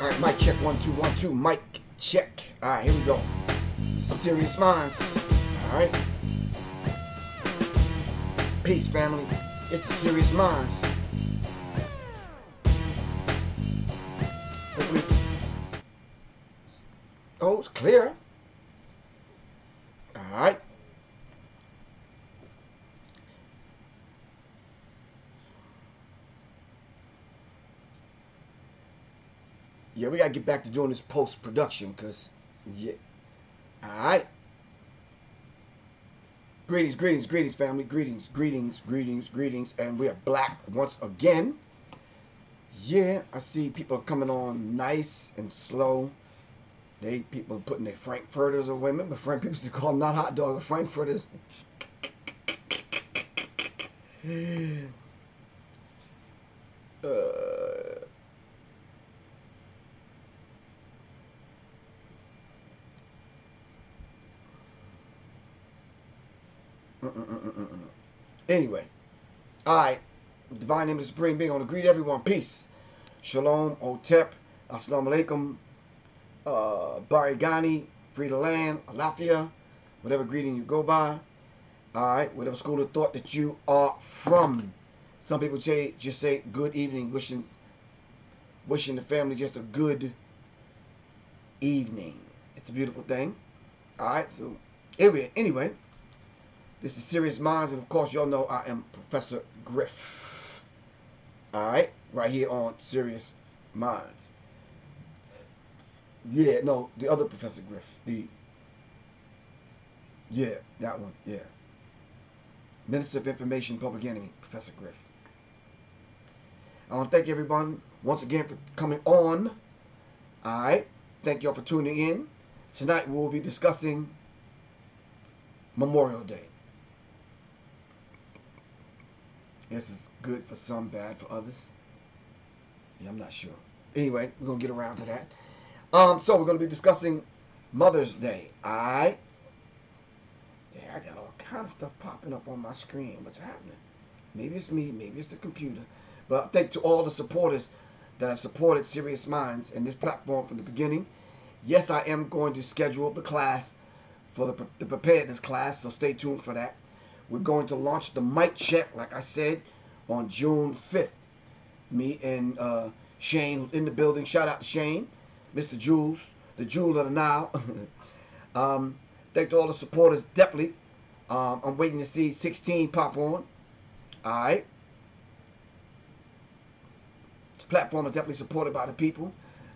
All right, mic check, 1 2 1 2. Mic check. All right, here we go. Sirius Mindz. All right. Peace, family. It's Sirius Mindz. Oh, it's clear. All right. Yeah, we gotta get back to doing this post-production, cause yeah. All right. Greetings, family. Greetings, and we are black once again. Yeah, I see people coming on nice and slow. People putting their frankfurters or women, but people used to call them not hot dog, frankfurters. Anyway, all right. Divine name of the Supreme Being. I want to greet everyone. Peace. Shalom, Otep, Assalamu alaikum, Barigani, free the land, Alafia, whatever greeting you go by. All right, whatever school of thought that you are from. Some people just say good evening, wishing the family just a good evening. It's a beautiful thing. All right, so anyway, this is Sirius Mindz, and of course, y'all know I am Professor Griff. All right, right here on Sirius Mindz. Yeah, no, the other Professor Griff. Yeah, that one, yeah. Minister of Information, Public Enemy, Professor Griff. I want to thank everyone once again for coming on. All right, thank y'all for tuning in. Tonight we will be discussing Memorial Day. This is good for some, bad for others. Yeah, I'm not sure. Anyway, we're going to get around to that. So we're going to be discussing Mother's Day. All right. Yeah, I got all kinds of stuff popping up on my screen. What's happening? Maybe it's me. Maybe it's the computer. But thank to all the supporters that have supported Sirius Mindz and this platform from the beginning. Yes, I am going to schedule the class for the preparedness class, so stay tuned for that. We're going to launch the mic check, like I said, on June 5th. Me and Shane, who's in the building. Shout out to Shane, Mr. Jules, the Jewel of the Nile. Thank to all the supporters, definitely. I'm waiting to see 16 pop on. All right. This platform is definitely supported by the people.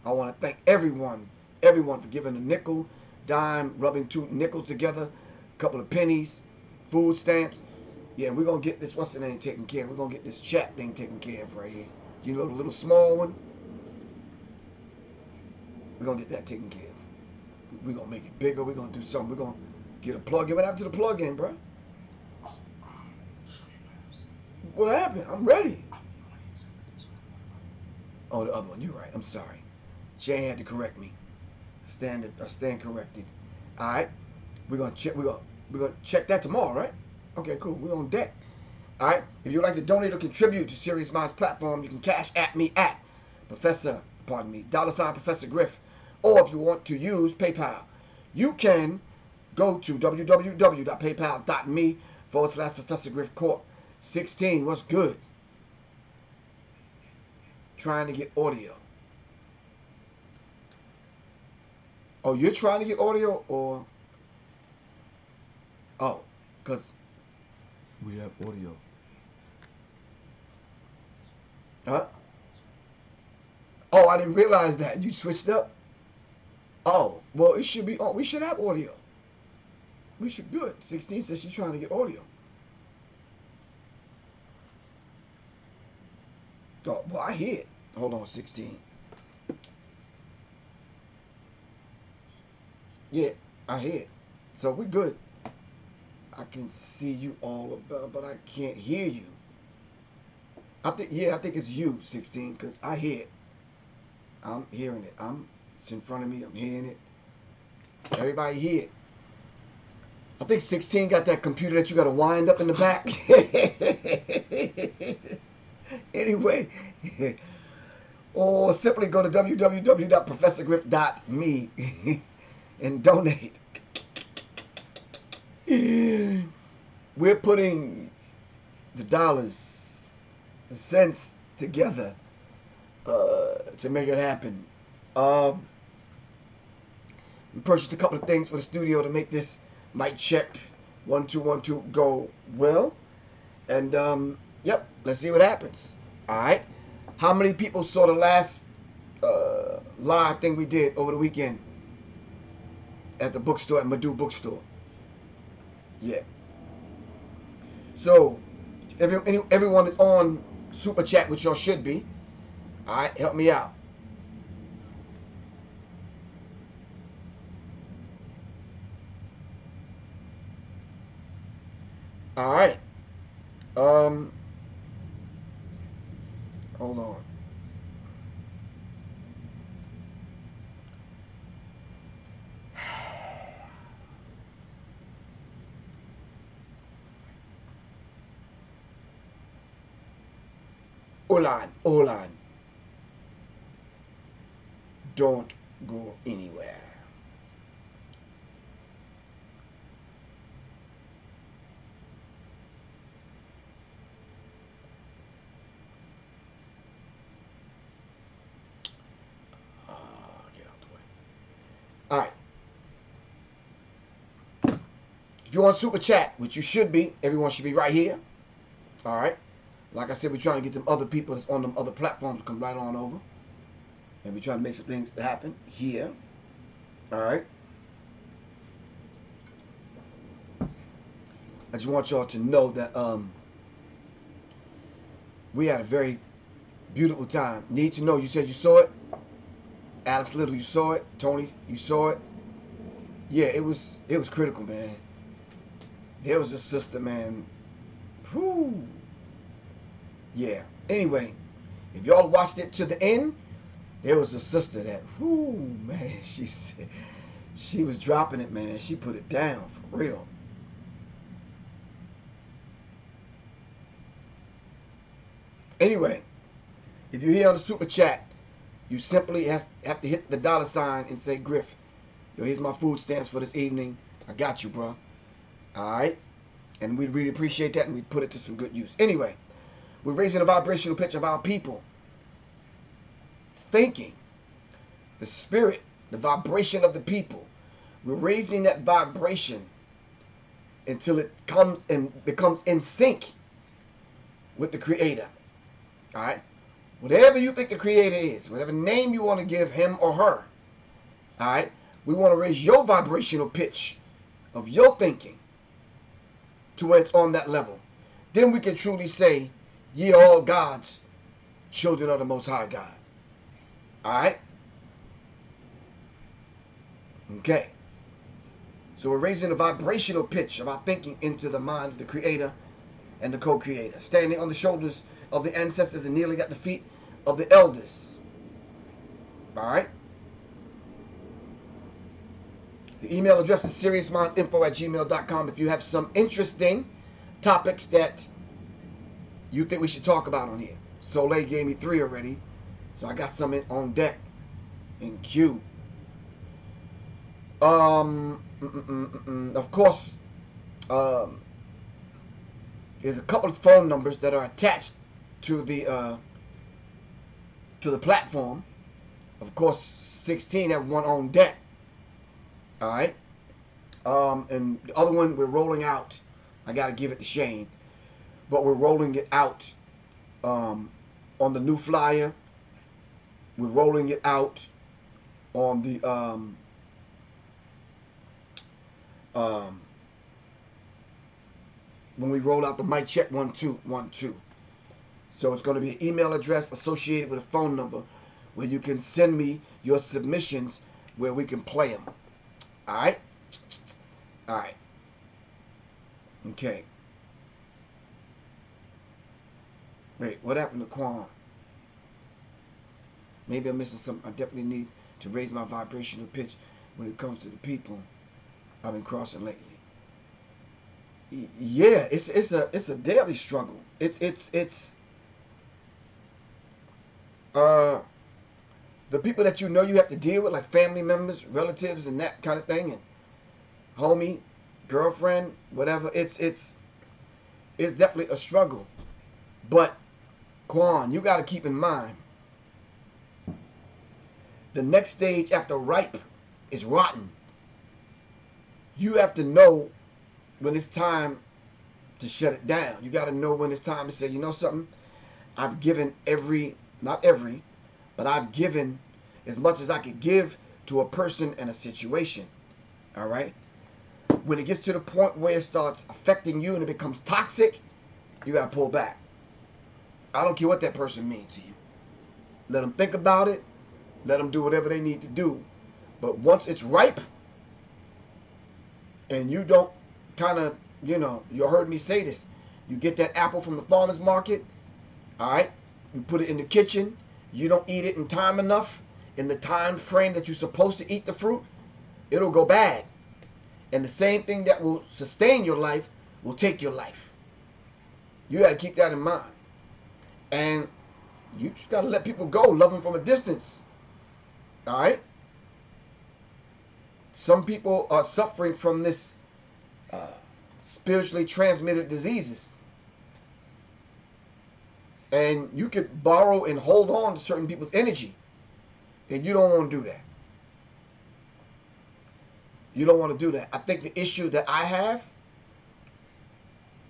I want to thank everyone for giving a nickel, dime, rubbing two nickels together, a couple of pennies, food stamps. Yeah, we're going to get this, what's the name, taken care of. We're going to get this chat thing taken care of right here. You know, the little small one? We're going to get that taken care of. We're going to make it bigger. We're going to do something. We're going to get a plug-in. What happened to the plug-in, bro? What happened? I'm ready. Oh, the other one. You're right. I'm sorry. Shane had to correct me. I stand corrected. All right. We're going to check. We're going to check that tomorrow, right? Okay, cool. We're on deck. All right. If you'd like to donate or contribute to Sirius Mindz platform, you can cash at me at $, Professor Griff. Or if you want to use PayPal, you can go to www.paypal.me/Professor Griff Corp. 16. What's good? Trying to get audio. Oh, you're trying to get audio, or? Oh, because we have audio. Huh? Oh, I didn't realize that. You switched up? Oh, well, it should be on. We should have audio. We should do it. 16 says she's trying to get audio. Oh, well, I hear it. Hold on, 16. Yeah, I hear it. So we're good. I can see you all about, but I can't hear you. I think it's you, 16, because I hear it. I'm hearing it. It's in front of me. I'm hearing it. Everybody hear it. I think 16 got that computer that you got to wind up in the back. Anyway, Or simply go to www.professorgriff.me and donate. We're putting the dollars, the cents together to make it happen. We purchased a couple of things for the studio to make this mic check 1 2 1 2 go well. And yep, let's see what happens. All right. How many people saw the last live thing we did over the weekend at the bookstore, at Madu Bookstore? Yeah. So, everyone is on Super Chat, which y'all should be. All right, help me out. All right. Hold on. Hold on. Don't go anywhere. Get out the way. All right. If you're on Super Chat, which you should be, everyone should be right here. All right. Like I said, we're trying to get them other people that's on them other platforms to come right on over. And we're trying to make some things happen here. All right. I just want y'all to know that we had a very beautiful time. Need to know, you said you saw it. Alex Little, you saw it. Tony, you saw it. Yeah, it was critical, man. There was a sister, man. Whew. Yeah. Anyway, if y'all watched it to the end, there was a sister that, whoo, man, she was dropping it, man. She put it down for real. Anyway, if you're here on the Super Chat, you simply have to hit the $ and say, Griff, yo, here's my food stamps for this evening. I got you, bro. All right? And we'd really appreciate that, and we'd put it to some good use. Anyway, we're raising the vibrational pitch of our people. Thinking, the spirit, the vibration of the people. We're raising that vibration until it comes and becomes in sync with the Creator. All right? Whatever you think the Creator is, whatever name you want to give him or her, all right? We want to raise your vibrational pitch of your thinking to where it's on that level. Then we can truly say, ye are all God's children of the Most High God. All right? Okay. So we're raising the vibrational pitch of our thinking into the mind of the Creator and the co-creator, standing on the shoulders of the ancestors and kneeling at the feet of the elders. All right? The email address is seriousmindsinfo@gmail.com if you have some interesting topics that you think we should talk about on here. Soleil gave me 3 already, so I got some on deck in queue. Of course, there's a couple of phone numbers that are attached to the platform. Of course, 16 have one on deck. All right. And the other one we're rolling out. I got to give it to Shane, but we're rolling it out on the new flyer. We're rolling it out on the when we roll out the mic check 1 2 1 2. So it's going to be an email address associated with a phone number where you can send me your submissions where we can play them. All right? All right. Okay. Wait, what happened to Quan? Maybe I'm missing something. I definitely need to raise my vibrational pitch when it comes to the people I've been crossing lately. Yeah, it's a daily struggle. It's the people that you know you have to deal with, like family members, relatives, and that kind of thing, and homie, girlfriend, whatever, it's definitely a struggle. But Quan, you got to keep in mind, the next stage after ripe is rotten. You have to know when it's time to shut it down. You got to know when it's time to say, you know something, I've given not every, but I've given as much as I could give to a person and a situation. All right? When it gets to the point where it starts affecting you and it becomes toxic, you got to pull back. I don't care what that person means to you. Let them think about it. Let them do whatever they need to do. But once it's ripe, and you don't kind of, you heard me say this. You get that apple from the farmer's market, all right? You put it in the kitchen. You don't eat it in time enough, in the time frame that you're supposed to eat the fruit, it'll go bad. And the same thing that will sustain your life will take your life. You got to keep that in mind. And you just got to let people go. Love them from a distance. All right? Some people are suffering from this spiritually transmitted diseases. And you could borrow and hold on to certain people's energy. And you don't want to do that. You don't want to do that. I think the issue that I have,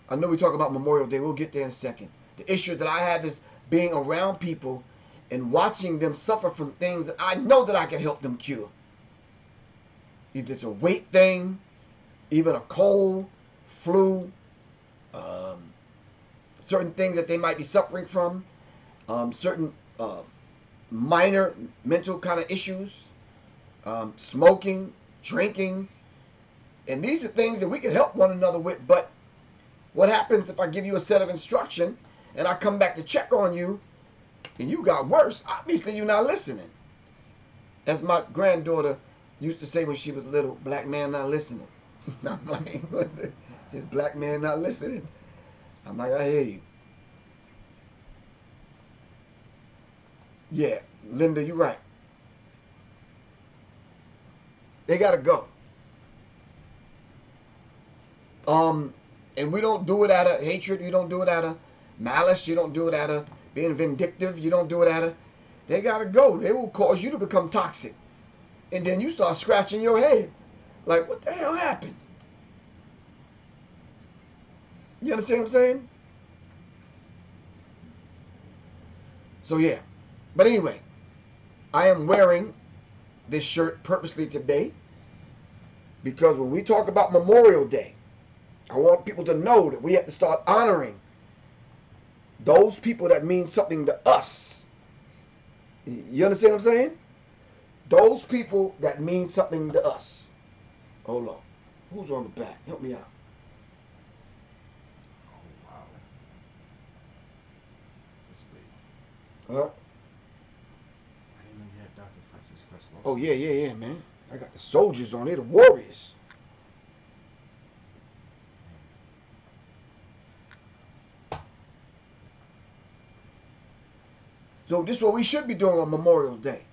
I know we talk about Memorial Day. We'll get there in a second. The issue that I have is being around people and watching them suffer from things that I know that I can help them cure. Either it's a weight thing, even a cold, flu, certain things that they might be suffering from, certain minor mental kind of issues, smoking, drinking. And these are things that we can help one another with. But what happens if I give you a set of instruction and I come back to check on you and you got worse? Obviously, you're not listening. As my granddaughter used to say when she was little, black man not listening. I'm like, is black man not listening? I'm like, I hear you. Yeah, Linda, you're right. They gotta go. And we don't do it out of hatred. You don't do it out of malice. You don't do it out of being vindictive. You don't do it out of... They gotta go. They will cause you to become toxic. And then you start scratching your head. Like, what the hell happened? You understand what I'm saying? So, yeah. But anyway, I am wearing this shirt purposely today because when we talk about Memorial Day, I want people to know that we have to start honoring those people that mean something to us. You understand what I'm saying? Those people that mean something to us. Hold on. Who's on the back? Help me out. Oh, wow. This space. Huh? I didn't know you had Dr. Francis Crest. Oh, yeah, man. I got the soldiers on here, the warriors. So this is what we should be doing on Memorial Day.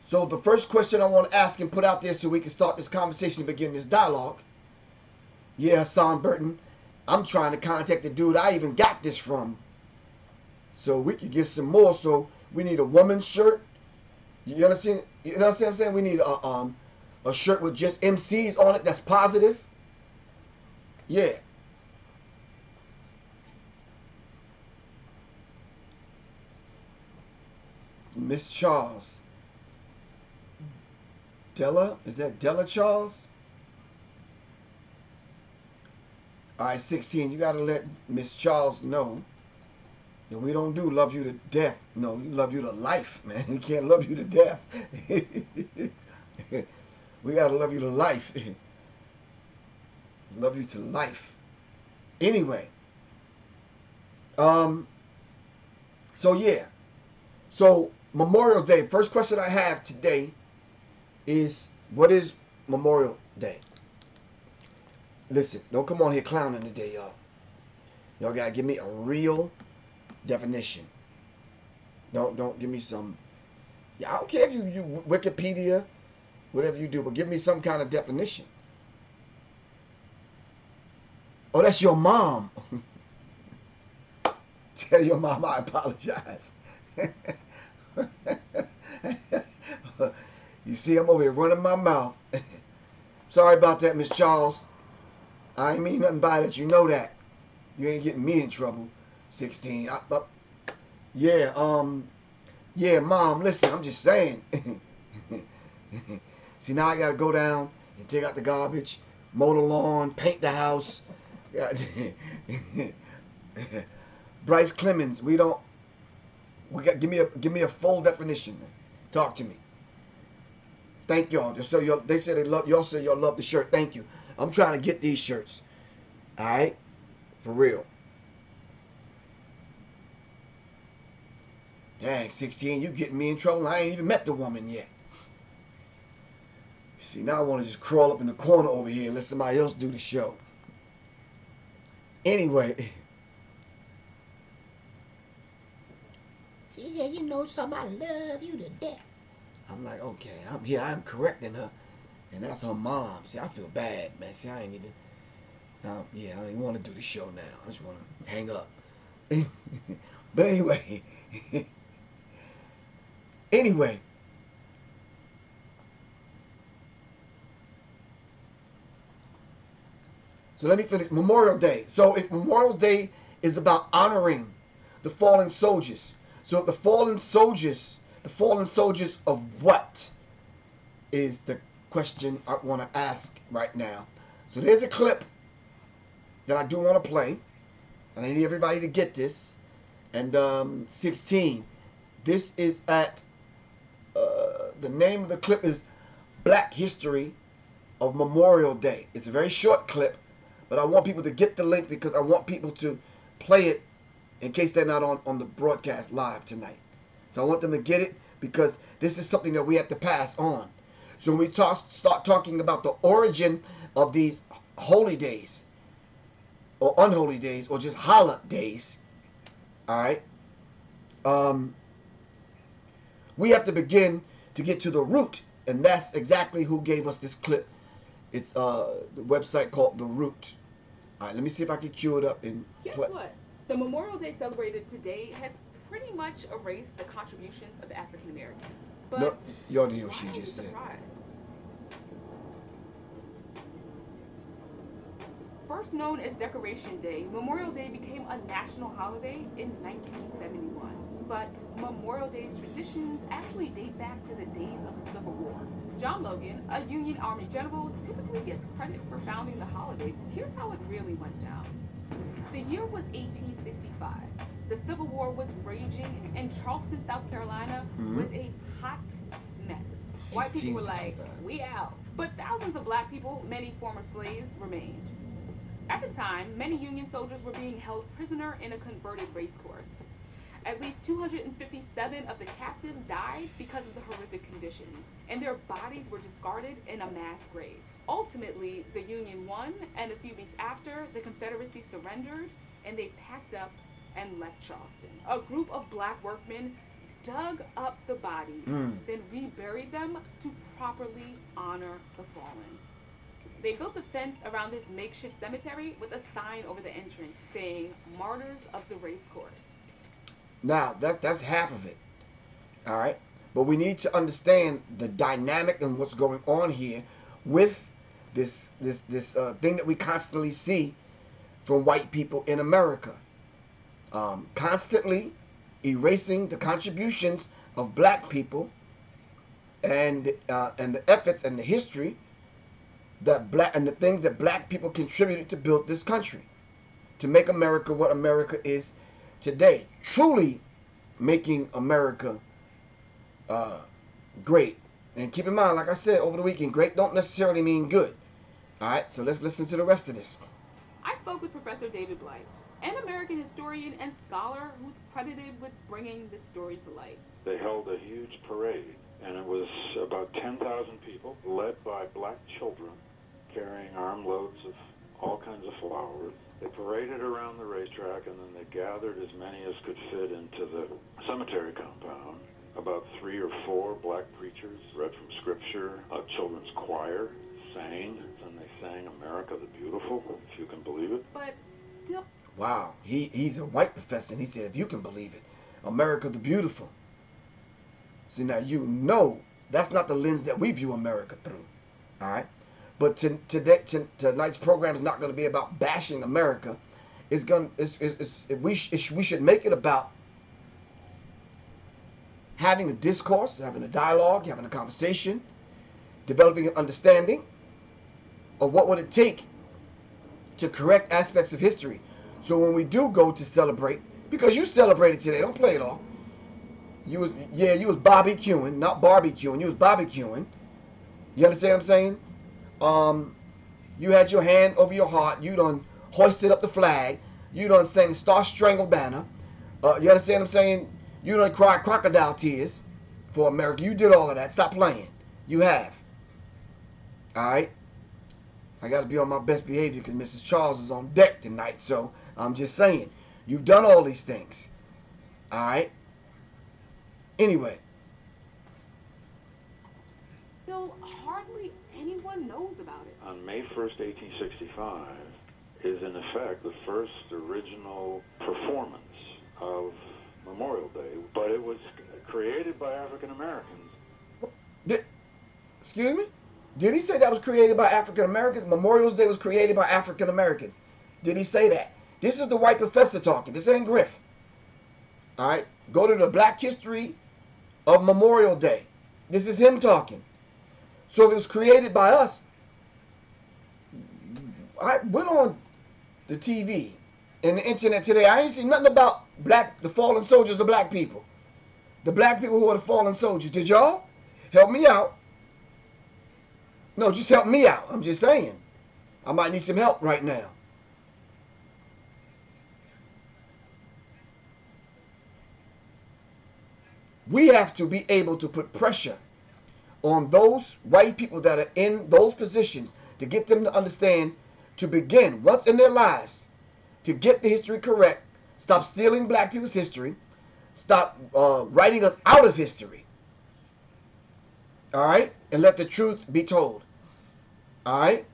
So the first question I want to ask and put out there so we can start this conversation and begin this dialogue. Yeah, Hassan Burton, I'm trying to contact the dude I even got this from. So we could get some more. So we need a woman's shirt. You understand? You know what I'm saying? We need a shirt with just MCs on it that's positive. Yeah. Miss Charles. Della? Is that Della Charles? All right, 16. You got to let Miss Charles know that we don't do love you to death. No, we love you to life, man. We can't love you to death. We got to love you to life. Love you to life. Anyway. So, yeah. So, Memorial Day. First question I have today is, what is Memorial Day? Listen, don't come on here clowning today, y'all. Y'all gotta give me a real definition. Don't give me some Yeah, I don't care if you Wikipedia, whatever you do, but give me some kind of definition. Oh, that's your mom. Tell your mom I apologize. You see, I'm over here running my mouth. Sorry about that, Miss Charles. I ain't mean nothing by that. You know that. You ain't getting me in trouble. 16. Yeah, yeah, Mom, listen, I'm just saying. See, now I gotta go down and take out the garbage, mow the lawn, paint the house. Bryce Clemens, give me a full definition. Talk to me. Thank y'all. So they said y'all said y'all love the shirt. Thank you. I'm trying to get these shirts. All right, for real. Dang, 16, you getting me in trouble. I ain't even met the woman yet. See, now I want to just crawl up in the corner over here and let somebody else do the show. Anyway. She said, you know something, I love you to death. I'm like, okay, I'm here. I'm correcting her. And that's her mom. See, I feel bad, man. See, I ain't even... yeah, I don't even want to do the show now. I just want to hang up. But anyway... Anyway, so let me finish. Memorial Day. So if Memorial Day is about honoring the fallen soldiers, so the fallen soldiers of what is the question I want to ask right now. So there's a clip that I do want to play, and I need everybody to get this. And 16, this is at... the name of the clip is Black History of Memorial Day. It's a very short clip, but I want people to get the link because I want people to play it in case they're not on the broadcast live tonight. So I want them to get it because this is something that we have to pass on. So when we start talking about the origin of these holy days or unholy days or just holidays, all right, we have to begin to get to the root, and that's exactly who gave us this clip. It's the website called The Root. All right, let me see if I can cue it up and guess what? The Memorial Day celebrated today has pretty much erased the contributions of African Americans. But no, you already hear what she just said. First known as Decoration Day, Memorial Day became a national holiday in 1971. But Memorial Day's traditions actually date back to the days of the Civil War. John Logan, a Union Army general, typically gets credit for founding the holiday. Here's how it really went down. The year was 1865. The Civil War was raging, and Charleston, South Carolina was a hot mess. White people were like, we out. But thousands of black people, many former slaves, remained. At the time, many Union soldiers were being held prisoner in a converted racecourse. At least 257 of the captives died because of the horrific conditions, and their bodies were discarded in a mass grave. Ultimately, the Union won, and a few weeks after, the Confederacy surrendered, and they packed up and left Charleston. A group of black workmen dug up the bodies, then reburied them to properly honor the fallen. They built a fence around this makeshift cemetery with a sign over the entrance saying, Martyrs of the Racecourse. Now, that's half of it. All right? But we need to understand the dynamic and what's going on here with this thing that we constantly see from white people in America. Constantly erasing the contributions of black people and the efforts and the history and the things that black people contributed to build this country, to make America what America is today. Truly making America great. And keep in mind, like I said over the weekend, great don't necessarily mean good. All right, so let's listen to the rest of this. I spoke with Professor David Blight, an American historian and scholar who's credited with bringing this story to light. They held a huge parade, and it was about 10,000 people, led by black children, carrying armloads of all kinds of flowers. They paraded around the racetrack, and then they gathered as many as could fit into the cemetery compound about 3 or 4 black preachers read from scripture. A children's choir sang, and they sang America the Beautiful, if you can believe it. But still... Wow, he's a white professor, and he said, if you can believe it, America the Beautiful. See, now you know that's not the lens that we view America through, all right? But tonight's program is not going to be about bashing America. We should make it about having a discourse, having a dialogue, having a conversation, developing an understanding of what would it take to correct aspects of history. So when we do go to celebrate, because you celebrated today, don't play it off. You was barbecuing, not barbecuing. You was barbecuing. You understand what I'm saying? You had your hand over your heart. You done hoisted up the flag. You done sang the Star Strangled Banner. You understand what I'm saying? You done cried crocodile tears for America. You did all of that. Stop playing. You have. All right? I got to be on my best behavior because Mrs. Charles is on deck tonight. So I'm just saying. You've done all these things. All right? Anyway. Still, hardly anyone knows about it. On May 1st, 1865, is in effect the first original performance of Memorial Day, but it was created by African Americans. Excuse me? Did he say that was created by African Americans? Memorial Day was created by African Americans. Did he say that? This is the white professor talking. This ain't Griff. All right? Go to the Black History of Memorial Day. This is him talking. So if it was created by us, I went on the TV and the internet today. I ain't seen nothing about the fallen soldiers of black people. The black people who are the fallen soldiers. Did y'all? Help me out. No, just help me out. I'm just saying. I might need some help right now. We have to be able to put pressure on those white people that are in those positions to get them to understand, to begin once in their lives to get the history correct. Stop stealing black people's history. Stop writing us out of history. All right? And let the truth be told. All right?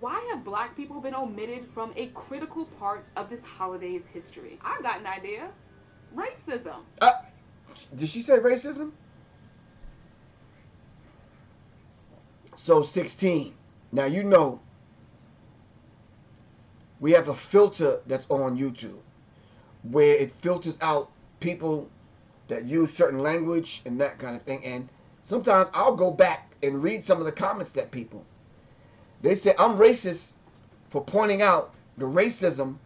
Why have black people been omitted from a critical part of this holiday's history? I've got an idea. Racism. Did she say racism? So 16. Now you know we have a filter that's on YouTube where it filters out people that use certain language and that kind of thing. And sometimes I'll go back and read some of the comments that people. They say I'm racist for pointing out the racism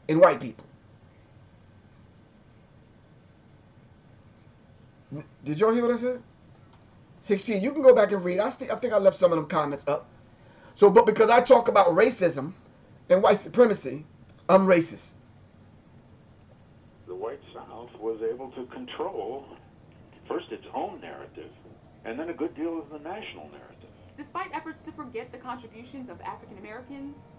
in white people. Did y'all hear what I said? 16. You can go back and read. I think I left some of them comments up. So, but because I talk about racism and white supremacy, I'm racist. The white South was able to control first its own narrative, and then a good deal of the national narrative. Despite efforts to forget the contributions of African Americans,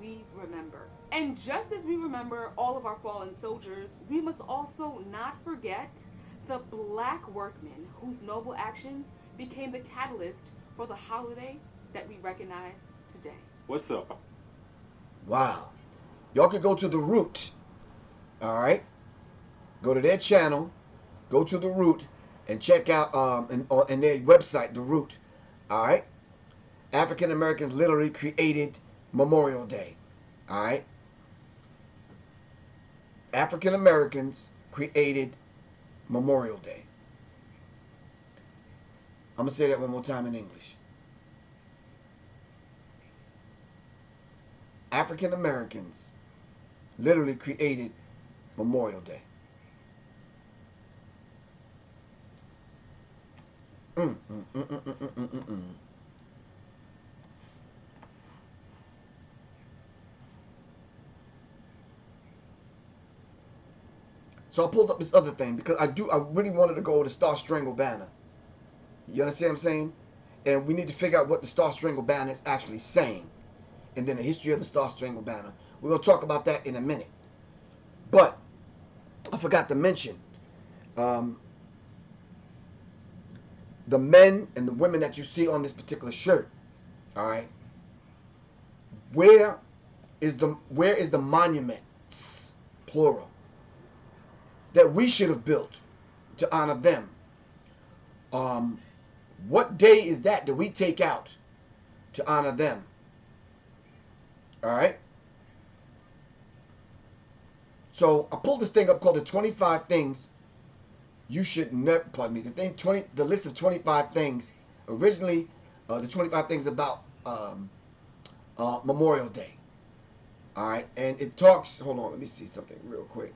we remember. And just as we remember all of our fallen soldiers, we must also not forget the black workmen whose noble actions became the catalyst for the holiday that we recognize today. What's up? Wow. Y'all could go to The Root. All right? Go to their channel, go to The Root, and check out in their website, The Root. All right? African Americans literally created Memorial Day. All right? African Americans created Memorial Day. I'm going to say that one more time in English. African Americans literally created Memorial Day. So I pulled up this other thing because I really wanted to go with the Star Strangled Banner. You understand what I'm saying? And we need to figure out what the Star Strangled Banner is actually saying. And then the history of the Star Strangled Banner. We're going to talk about that in a minute. But I forgot to mention, the men and the women that you see on this particular shirt, all right, where is the monuments, plural, that we should have built to honor them? What day is that we take out to honor them? All right. So I pulled this thing up called the 25 things you should never. Pardon me. The list of 25 things. Originally, the 25 things about Memorial Day. All right, and it talks. Hold on, let me see something real quick.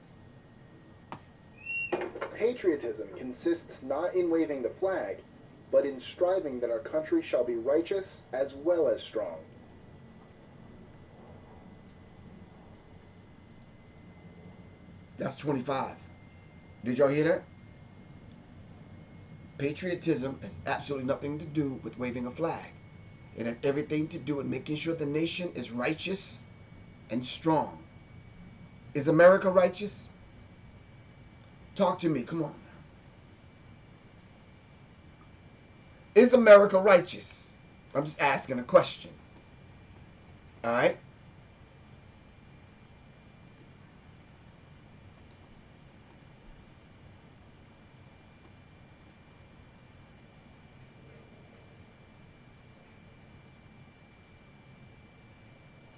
Patriotism consists not in waving the flag, but in striving that our country shall be righteous as well as strong. That's 25. Did y'all hear that? Patriotism has absolutely nothing to do with waving a flag. It has everything to do with making sure the nation is righteous and strong. Is America righteous? Talk to me. Come on. Is America righteous? I'm just asking a question. All right?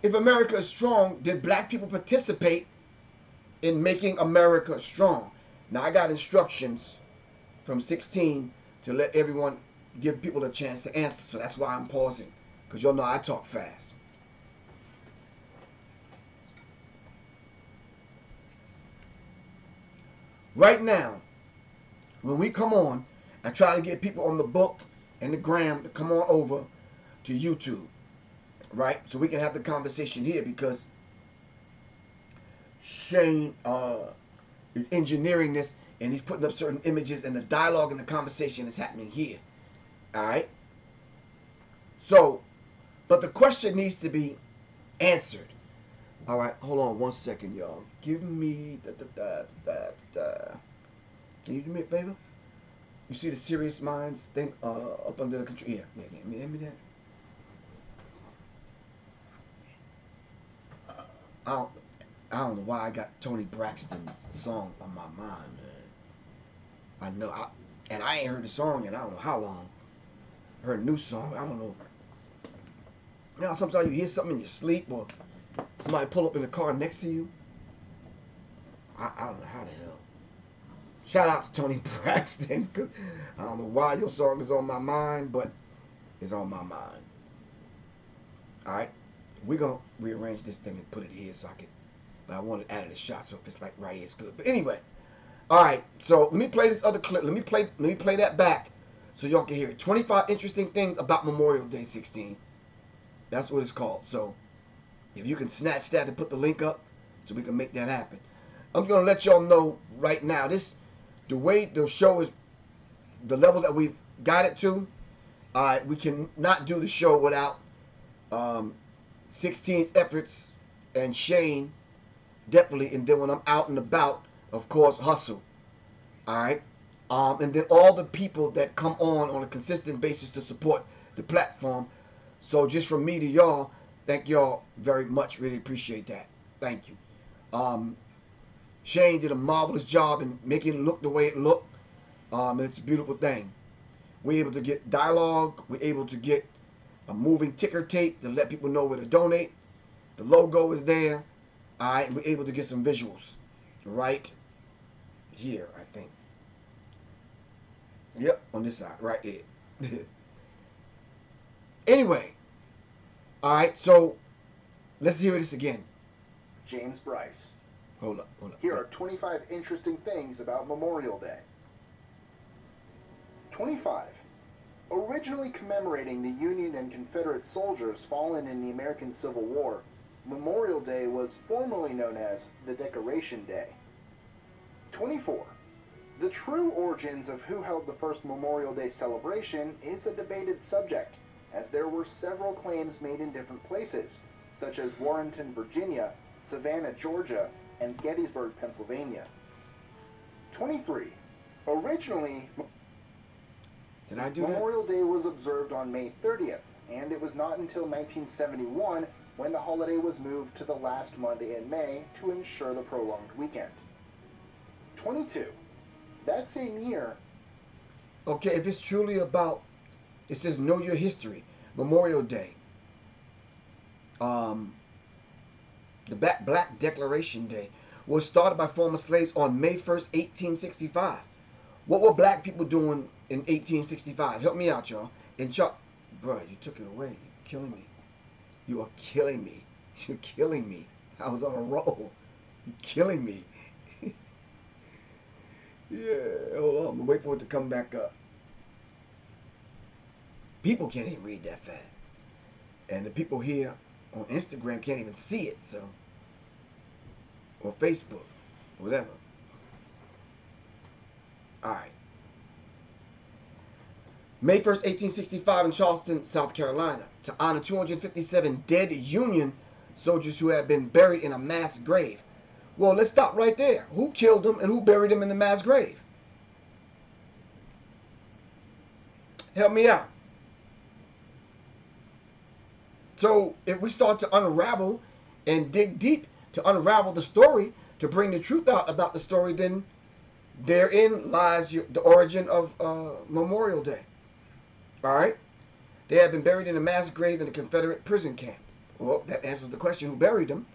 If America is strong, did black people participate in making America strong? Now, I got instructions from 16 to let everyone, give people a chance to answer. So that's why I'm pausing, because y'all know I talk fast. Right now, when we come on, I try to get people on the book and the gram to come on over to YouTube. Right? So we can have the conversation here, because Shane is engineering this, and he's putting up certain images, and the dialogue and the conversation is happening here. All right? So, but the question needs to be answered. All right, hold on one second, y'all. Give me Can you do me a favor? You see the Sirius Mindz thing up under the control? Yeah. Give me that. I don't know why I got Tony Braxton's song on my mind, man. I know, and I ain't heard the song in I don't know how long. Heard a new song, I don't know. You know, sometimes you hear something in your sleep, or somebody pull up in the car next to you. I don't know how the hell. Shout out to Tony Braxton, because I don't know why your song is on my mind, but it's on my mind. All right. We're going to rearrange this thing and put it here so I can, but I want it added a shot, so if it's like right here, it's good. But anyway, all right, so let me play this other clip. Let me play that back so y'all can hear it. 25 interesting things about Memorial Day 16. That's what it's called. So if you can snatch that and put the link up so we can make that happen. I'm just going to let y'all know right now, the way the show is, the level that we've got it to, all right, we can not do the show without 16's efforts and Shane, definitely. And then when I'm out and about, of course, Hustle. All right. And then all the people that come on a consistent basis to support the platform. So just from me to y'all, thank y'all very much. Really appreciate that. Thank you. Shane did a marvelous job in making it look the way it looked. It's a beautiful thing. We're able to get dialogue. We're able to get a moving ticker tape to let people know where to donate. The logo is there. All right, we're able to get some visuals right here, I think. Yep, on this side, right here. Anyway, all right, so let's hear this again. James Bryce. Hold up. Here are 25 interesting things about Memorial Day. 25. Originally commemorating the Union and Confederate soldiers fallen in the American Civil War, Memorial Day was formerly known as the Decoration Day. 24. The true origins of who held the first Memorial Day celebration is a debated subject, as there were several claims made in different places, such as Warrenton, Virginia, Savannah, Georgia, and Gettysburg, Pennsylvania. 23. Originally... Did I do that? Memorial Day was observed on May 30th, and it was not until 1971 when the holiday was moved to the last Monday in May to ensure the prolonged weekend. 22. That same year... Okay, if it's truly about, it says know your history, Memorial Day. The Black Declaration Day was started by former slaves on May 1st, 1865. What were black people doing in 1865? Help me out, y'all. And Chuck, bro, you took it away. You're killing me. You are killing me. You're killing me. I was on a roll. You're killing me. Yeah, hold on. I'm gonna wait for it to come back up. People can't even read that fast. And the people here on Instagram can't even see it, so. Or Facebook. Whatever. Alright. May 1st, 1865 in Charleston, South Carolina, to honor 257 dead Union soldiers who had been buried in a mass grave. Well, let's stop right there. Who killed them and who buried them in the mass grave? Help me out. So if we start to unravel and dig deep to unravel the story, to bring the truth out about the story, then therein lies the origin of Memorial Day. All right? They had been buried in a mass grave in a Confederate prison camp. Well, that answers the question, who buried them?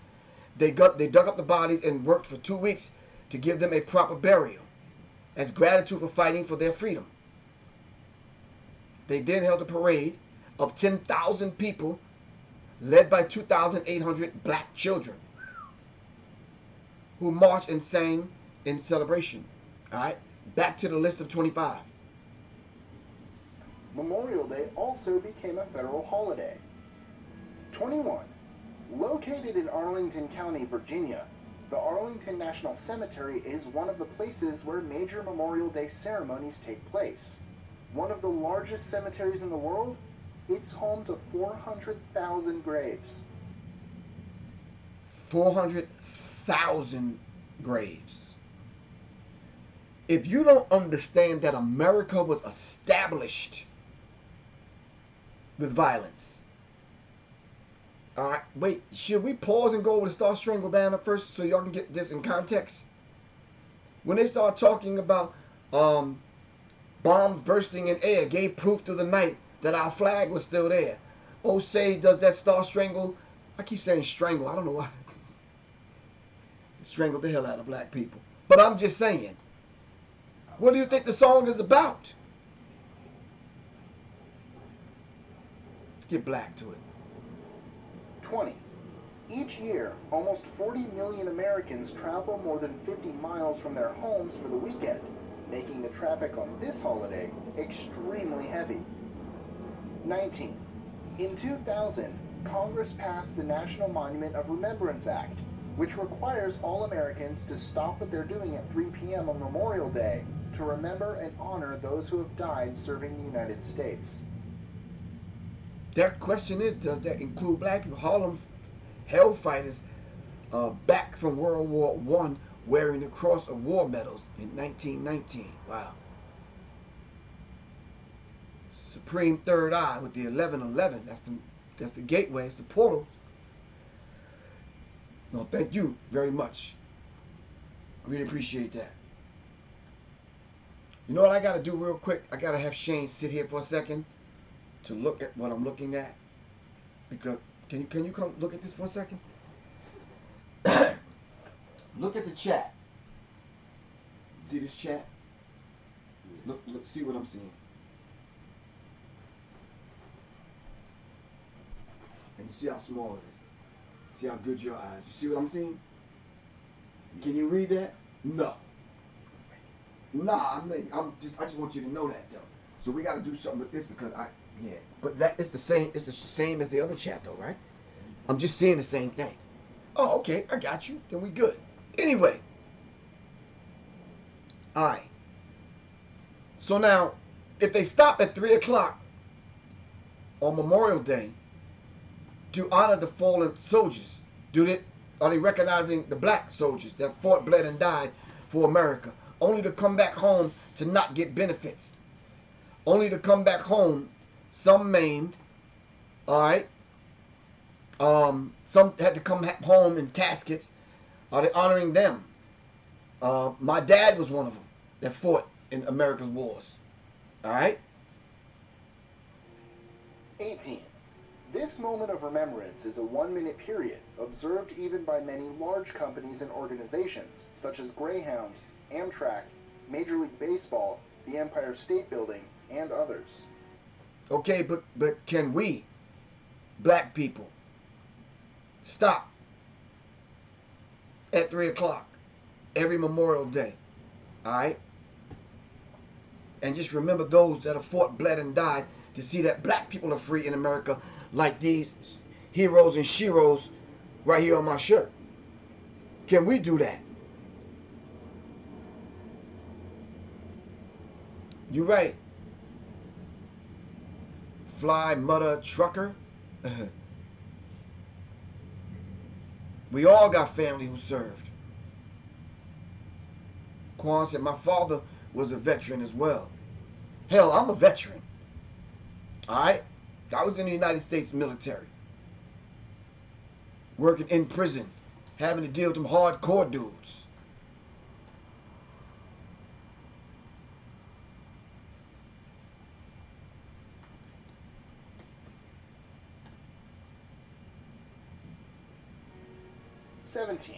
They dug up the bodies and worked for 2 weeks to give them a proper burial as gratitude for fighting for their freedom. They then held a parade of 10,000 people led by 2,800 black children who marched and sang in celebration. All right, back to the list of 25. Memorial Day also became a federal holiday. 21. Located in Arlington County, Virginia, the Arlington National Cemetery is one of the places where major Memorial Day ceremonies take place. One of the largest cemeteries in the world, it's home to 400,000 graves. 400,000 graves. If you don't understand that America was established with violence. All right, wait, should we pause and go over the Star Spangled Banner first so y'all can get this in context? When they start talking about bombs bursting in air gave proof through the night that our flag was still there. Oh, say, does that Star Strangle? I keep saying strangle. I don't know why. It strangled the hell out of black people. But I'm just saying. What do you think the song is about? Let's get black to it. 20. Each year, almost 40 million Americans travel more than 50 miles from their homes for the weekend, making the traffic on this holiday extremely heavy. 19. In 2000, Congress passed the National Monument of Remembrance Act, which requires all Americans to stop what they're doing at 3 p.m. on Memorial Day to remember and honor those who have died serving the United States. Their question is, does that include black people? Harlem Hellfighters back from World War I wearing the Cross of War medals in 1919. Wow. Supreme Third Eye with the 1111. That's the gateway. It's the portal. No, thank you very much. I really appreciate that. You know what I got to do real quick? I got to have Shane sit here for a second to look at what I'm looking at. Because, can you come look at this for a second? Look at the chat. See this chat? Look, see what I'm seeing. And you see how small it is. See how good your eyes. You see what I'm seeing? Can you read that? No. Nah, I just want you to know that though. So we got to do something with this because but that it's the same as the other chat though, right? I'm just seeing the same thing. Oh, okay, I got you. Then we good. Anyway. All right. So now, if they stop at 3 o'clock on Memorial Day to honor the fallen soldiers, are they recognizing the black soldiers that fought, bled, and died for America, only to come back home to not get benefits? only to come back home, some maimed, all right? Some had to come home in caskets. Are they honoring them? My dad was one of them that fought in America's wars, all right? 18. This moment of remembrance is a 1-minute period, observed even by many large companies and organizations, such as Greyhound, Amtrak, Major League Baseball, the Empire State Building, and others. Okay, but can we, black people, stop at 3 o'clock every Memorial Day, all right? And just remember those that have fought, bled, and died to see that black people are free in America, like these heroes and sheroes right here on my shirt. Can we do that? You right. Fly, mudder, trucker. We all got family who served. Quan said my father was a veteran as well. Hell, I'm a veteran. Alright? I was in the United States military. Working in prison. Having to deal with them hardcore dudes. "17.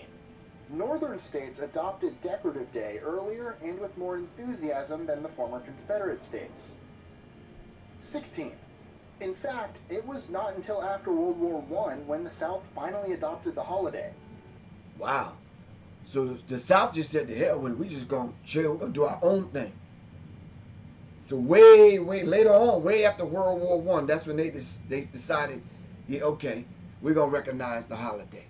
Northern states adopted Decorative Day earlier and with more enthusiasm than the former Confederate states. 16. In fact, it was not until after World War I when the South finally adopted the holiday. Wow. So the South just said, to hell with it. We just gonna chill. We're gonna do our own thing. So way later on, way after World War I, that's when they decided, yeah, okay, we're gonna recognize the holiday.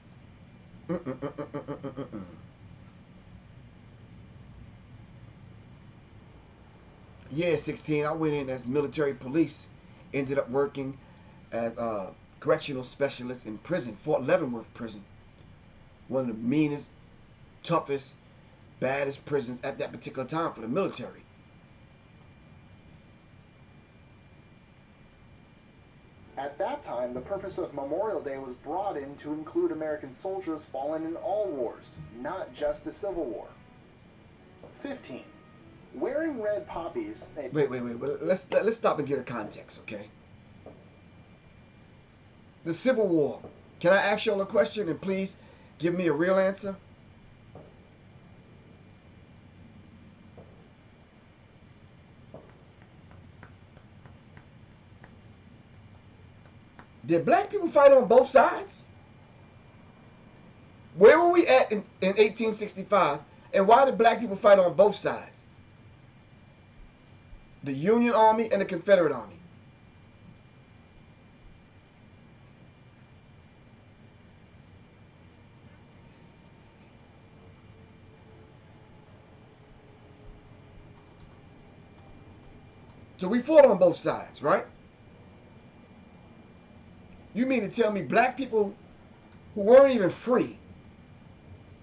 Yeah, 16. I went in as military police. Ended up working as a correctional specialist in prison, Fort Leavenworth Prison. One of the meanest, toughest, baddest prisons at that particular time for the military. At that time, the purpose of Memorial Day was broadened to include American soldiers fallen in all wars, not just the Civil War. 15. Wearing red poppies... Wait. Let's stop and get a context, okay? The Civil War. Can I ask y'all a question and please give me a real answer? Did black people fight on both sides? Where were we at in 1865? And why did black people fight on both sides? The Union Army and the Confederate Army. So we fought on both sides, right? You mean to tell me black people who weren't even free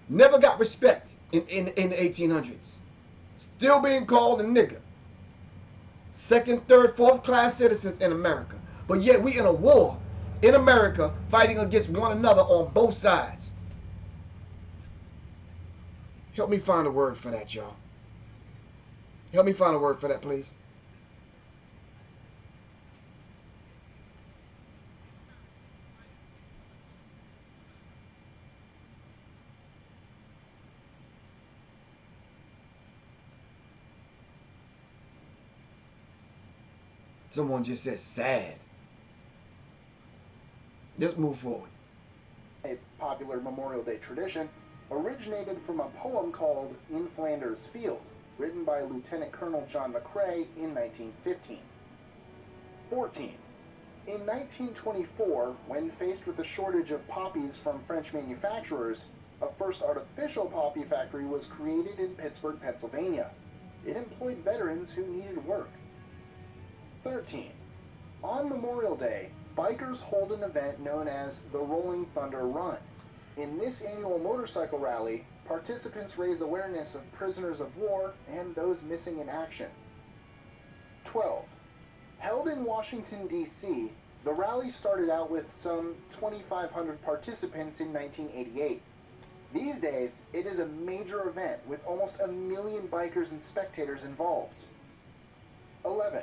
never got respect in the 1800s? Still being called a nigger. Second, third, fourth class citizens in America. But yet we in a war in America fighting against one another on both sides. Help me find a word for that, y'all. Help me find a word for that, please. Someone just said sad. Let's move forward. A popular Memorial Day tradition, originated from a poem called In Flanders Field, written by Lieutenant Colonel John McCrae in 1915. 14. In 1924, when faced with a shortage of poppies from French manufacturers, a first artificial poppy factory was created in Pittsburgh, Pennsylvania. It employed veterans who needed work. 13. On Memorial Day, bikers hold an event known as the Rolling Thunder Run. In this annual motorcycle rally, participants raise awareness of prisoners of war and those missing in action. 12. Held in Washington, D.C., the rally started out with some 2,500 participants in 1988. These days, it is a major event with almost 1 million bikers and spectators involved. 11.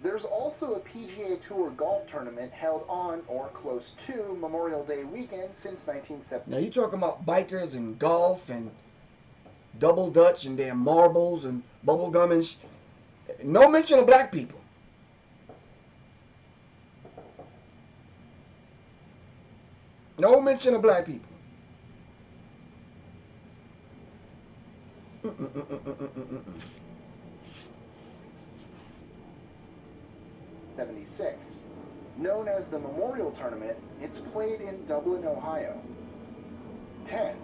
There's also a PGA Tour golf tournament held on or close to Memorial Day weekend since 1970. Now you talking about bikers and golf and double dutch and damn marbles and bubble gum and no mention of black people. No mention of black people. 76. Known as the Memorial Tournament, it's played in Dublin, Ohio. 10.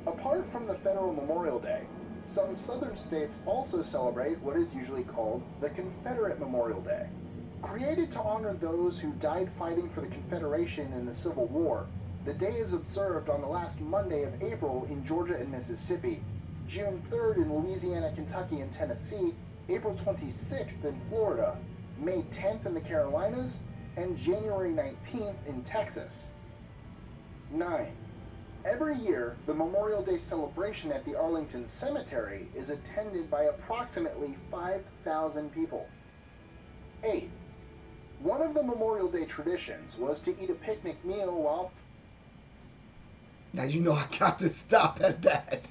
Apart from the federal Memorial Day, some southern states also celebrate what is usually called the Confederate Memorial Day. Created to honor those who died fighting for the Confederation in the Civil War, the day is observed on the last Monday of April in Georgia and Mississippi, June 3rd in Louisiana, Kentucky, and Tennessee, April 26th in Florida, May 10th in the Carolinas, and January 19th in Texas. 9. Every year, the Memorial Day celebration at the Arlington Cemetery is attended by approximately 5,000 people. 8. One of the Memorial Day traditions was to eat a picnic meal while... Now you know I got to stop at that.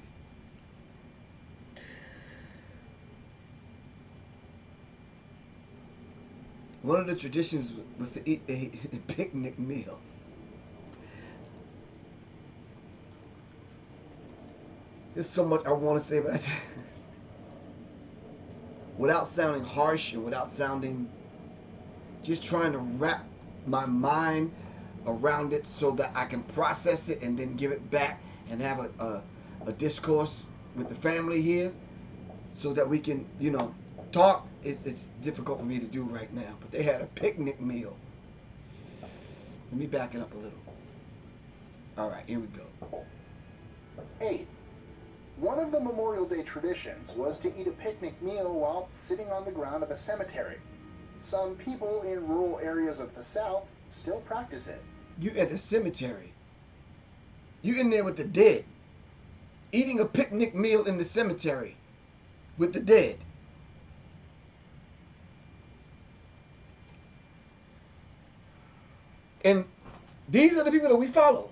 One of the traditions was to eat a picnic meal. There's so much I want to say, but I just... without sounding harsh and without sounding... just trying to wrap my mind around it so that I can process it and then give it back and have a discourse with the family here so that we can, you know, talk. It's difficult for me to do right now, but they had a picnic meal. Let me back it up a little. All right, here we go. 8. One of the Memorial Day traditions was to eat a picnic meal while sitting on the ground of a cemetery. Some people in rural areas of the South still practice it. You at the cemetery. You in there with the dead. Eating a picnic meal in the cemetery with the dead. And these are the people that we follow.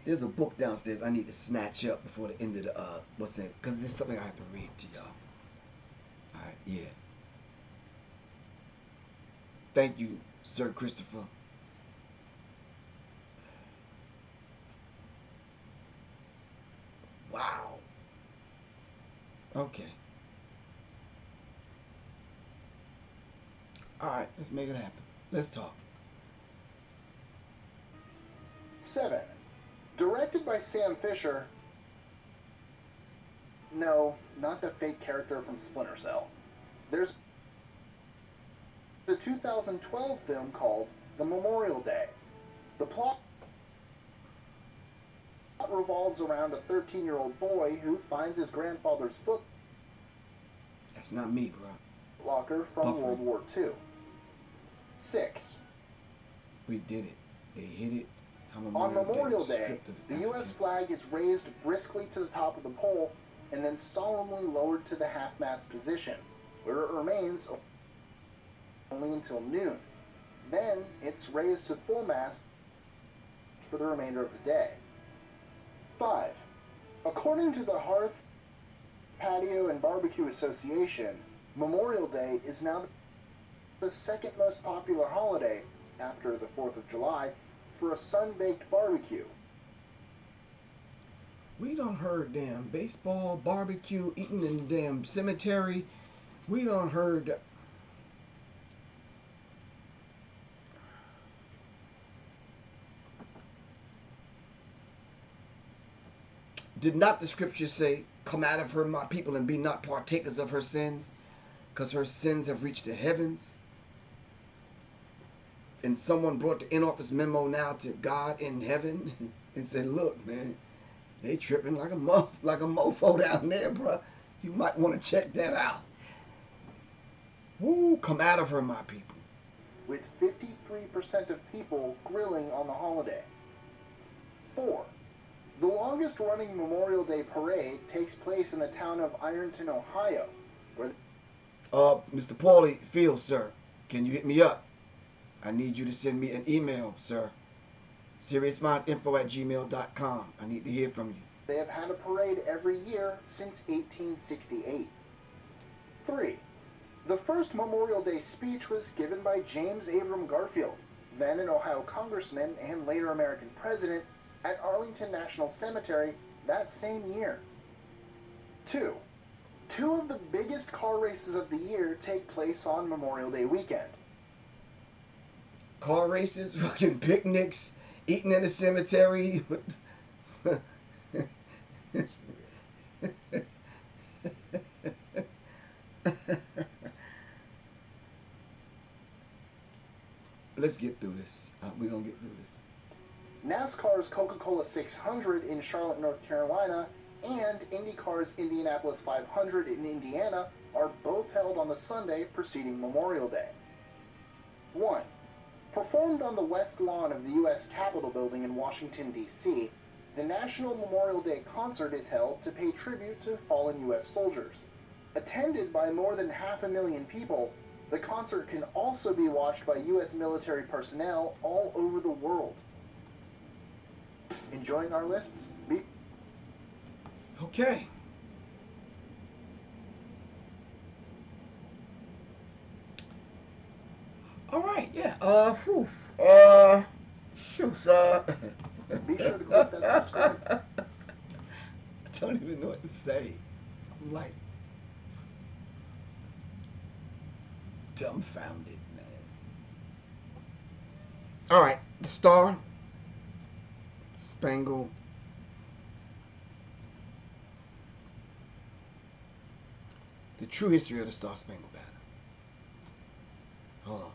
There's a book downstairs I need to snatch up before the end of the, what's it? Because there's something I have to read to y'all. All right, yeah. Thank you, Sir Christopher. Wow. Okay. All right, let's make it happen. Let's talk. 7. Directed by Sam Fisher. No, not the fake character from Splinter Cell. There's a 2012 film called The Memorial Day. The plot revolves around a 13-year-old boy who finds his grandfather's foot That's not me, bro. locker from Buffering. World War II. 6. We did it. They hit it. On Memorial Day, stripped of the U.S. African. flag is raised briskly to the top of the pole and then solemnly lowered to the half-mast position, where it remains only until noon. Then it's raised to full mast for the remainder of the day. 5. According to the Hearth, Patio, and Barbecue Association, Memorial Day is now the second most popular holiday, after the 4th of July, for a sun-baked barbecue. We done heard damn baseball, barbecue, eating in the damn cemetery. We done heard... Did not the scripture say, come out of her, my people, and be not partakers of her sins, because her sins have reached the heavens? and someone brought the in-office memo now to God in heaven and said, look, man, they tripping like a mofo down there, bro. You might want to check that out. Woo, come out of her, my people. With 53% of people grilling on the holiday. 4. The longest running Memorial Day parade takes place in the town of Ironton, Ohio, where Mr. Paulie Fields, sir, can you hit me up? I need you to send me an email, sir. SiriousMindsInfo@gmail.com. I need to hear from you. they have had a parade every year since 1868. 3. The first Memorial Day speech was given by James Abram Garfield, then an Ohio congressman and later American president, at Arlington National Cemetery that same year. 2. Two of the biggest car races of the year take place on Memorial Day weekend. Car races, fucking picnics, eating in the cemetery. Let's get through this. We're going to get through this. NASCAR's Coca-Cola 600 in Charlotte, North Carolina, and IndyCar's Indianapolis 500 in Indiana are both held on the Sunday preceding Memorial Day. 1. Performed on the west lawn of the U.S. Capitol building in Washington, D.C., the National Memorial Day concert is held to pay tribute to fallen U.S. soldiers. Attended by more than 500,000 people, the concert can also be watched by U.S. military personnel all over the world. Enjoying our lists? Okay. All right, yeah. Shoot, Be sure to click that subscribe. I don't even know what to say. I'm like dumbfounded, man. All right, the Star Spangled the true history of the Star Spangled Banner. Hold on.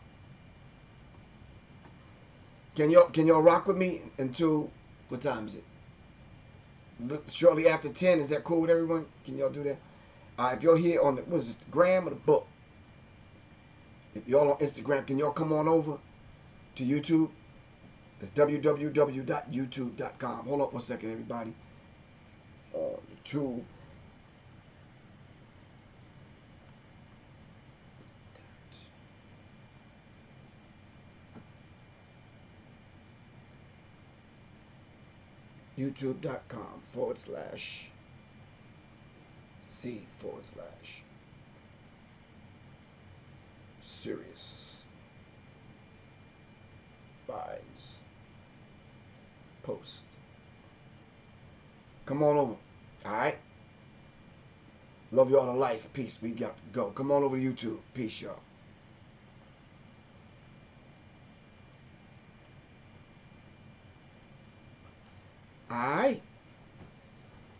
Can y'all rock with me until what time is it? Shortly after 10. Is that cool with everyone? Can y'all do that? If you're here on the what is this, the gram or the book? If y'all on Instagram, can y'all come on over to YouTube? It's www.youtube.com. Hold on for a second, everybody. On YouTube. youtube.com/C/Sirius Mindz post. Come on over. Alright? Love y'all to life. Peace. We got to go. Come on over to YouTube. Peace, y'all. Alright.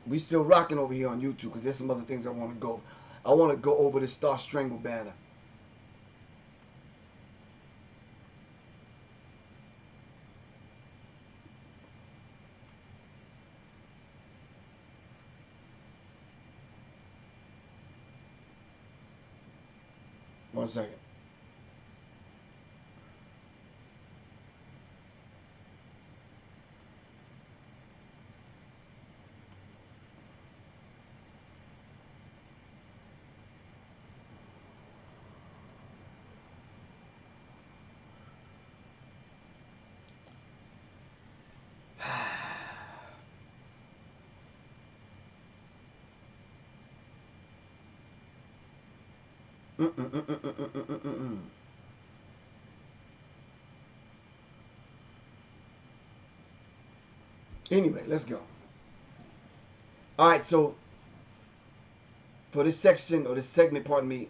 We still rocking over here on YouTube because there's some other things I want to go. I want to go over the Star Strangled Banner. One second. Anyway, let's go. All right, so for this section or this segment, pardon me,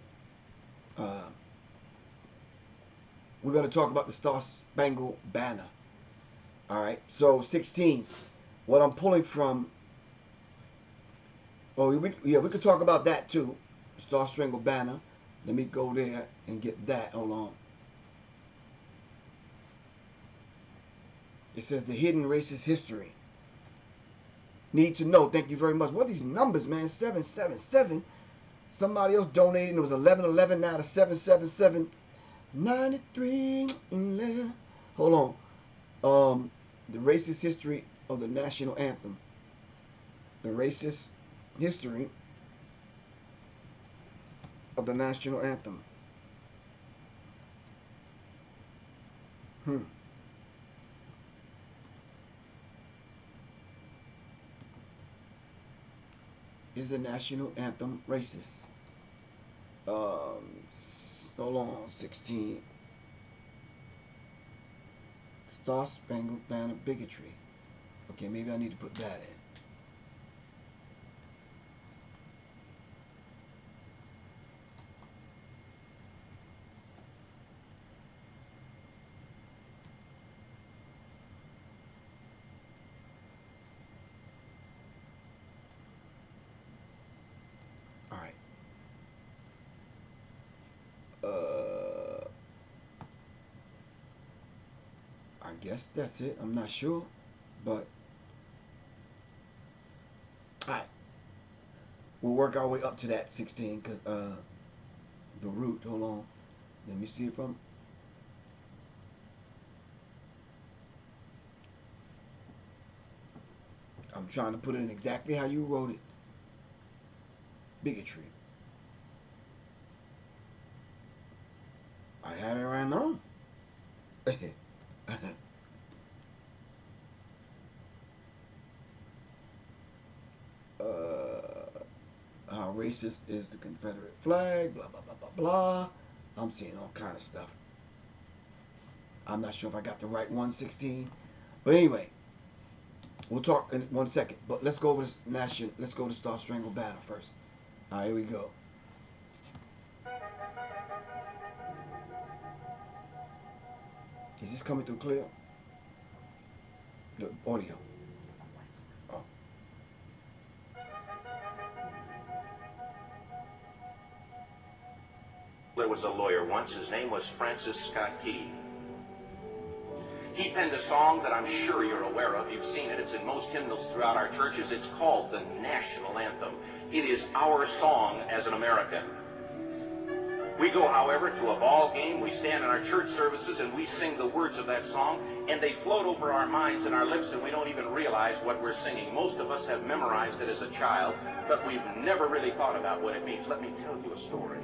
we're going to talk about the Star Spangled Banner. All right, so 16. What I'm pulling from. Oh, we could talk about that too. Star Spangled Banner. Let me go there and get that. Hold on. It says the hidden racist history. Need to know. Thank you very much. What are these numbers, man? 777. Somebody else donated, and it was 1111. Now to 777. 9311. Hold on. The racist history of the national anthem. The racist history of the national anthem. Is the national anthem racist? Hold on, 16. Star Spangled Banner bigotry. Okay, maybe I need to put that in. I guess that's it. I'm not sure, but alright, we'll work our way up to that 16 because the root. Hold on, let me see it from. I'm trying to put it in exactly how you wrote it. Bigotry. I have it right now. How racist is the Confederate flag? Blah, blah, blah, blah, blah. I'm seeing all kind of stuff. I'm not sure if I got the right 116. But anyway, we'll talk in 1 second. But let's go over this national. Let's go to Star Spangled Banner first. All right, here we go. Is this coming through clear? The audio. Oh. There was a lawyer once. His name was Francis Scott Key. He penned a song that I'm sure you're aware of. You've seen it. It's in most hymnals throughout our churches. It's called the national anthem. It is our song as an American. We go, however, to a ball game. We stand in our church services and we sing the words of that song, and they float over our minds and our lips, and we don't even realize what we're singing. Most of us have memorized it as a child, but we've never really thought about what it means. Let me tell you a story.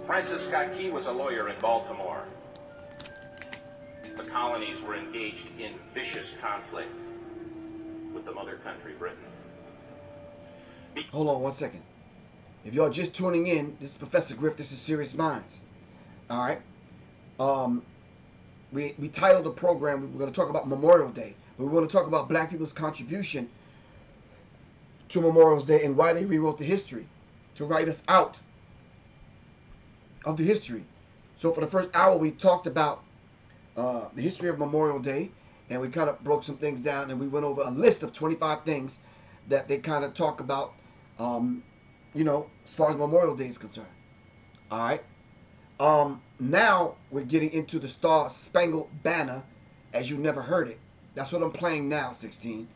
Francis Scott Key was a lawyer in Baltimore. The colonies were engaged in vicious conflict with the mother country, Britain. Hold on 1 second. If y'all just tuning in, this is Professor Griff. This is Sirius Mindz. All right. We titled the program. We're going to talk about Memorial Day, but we're going to talk about Black people's contribution to Memorial Day and why they rewrote the history to write us out of the history. So for the first hour, we talked about the history of Memorial Day, and we kind of broke some things down, and we went over a list of 25 things that they kind of talk about. You know, as far as Memorial Day is concerned. All right. Now we're getting into the Star Spangled Banner as you never heard it. That's what I'm playing now, 16.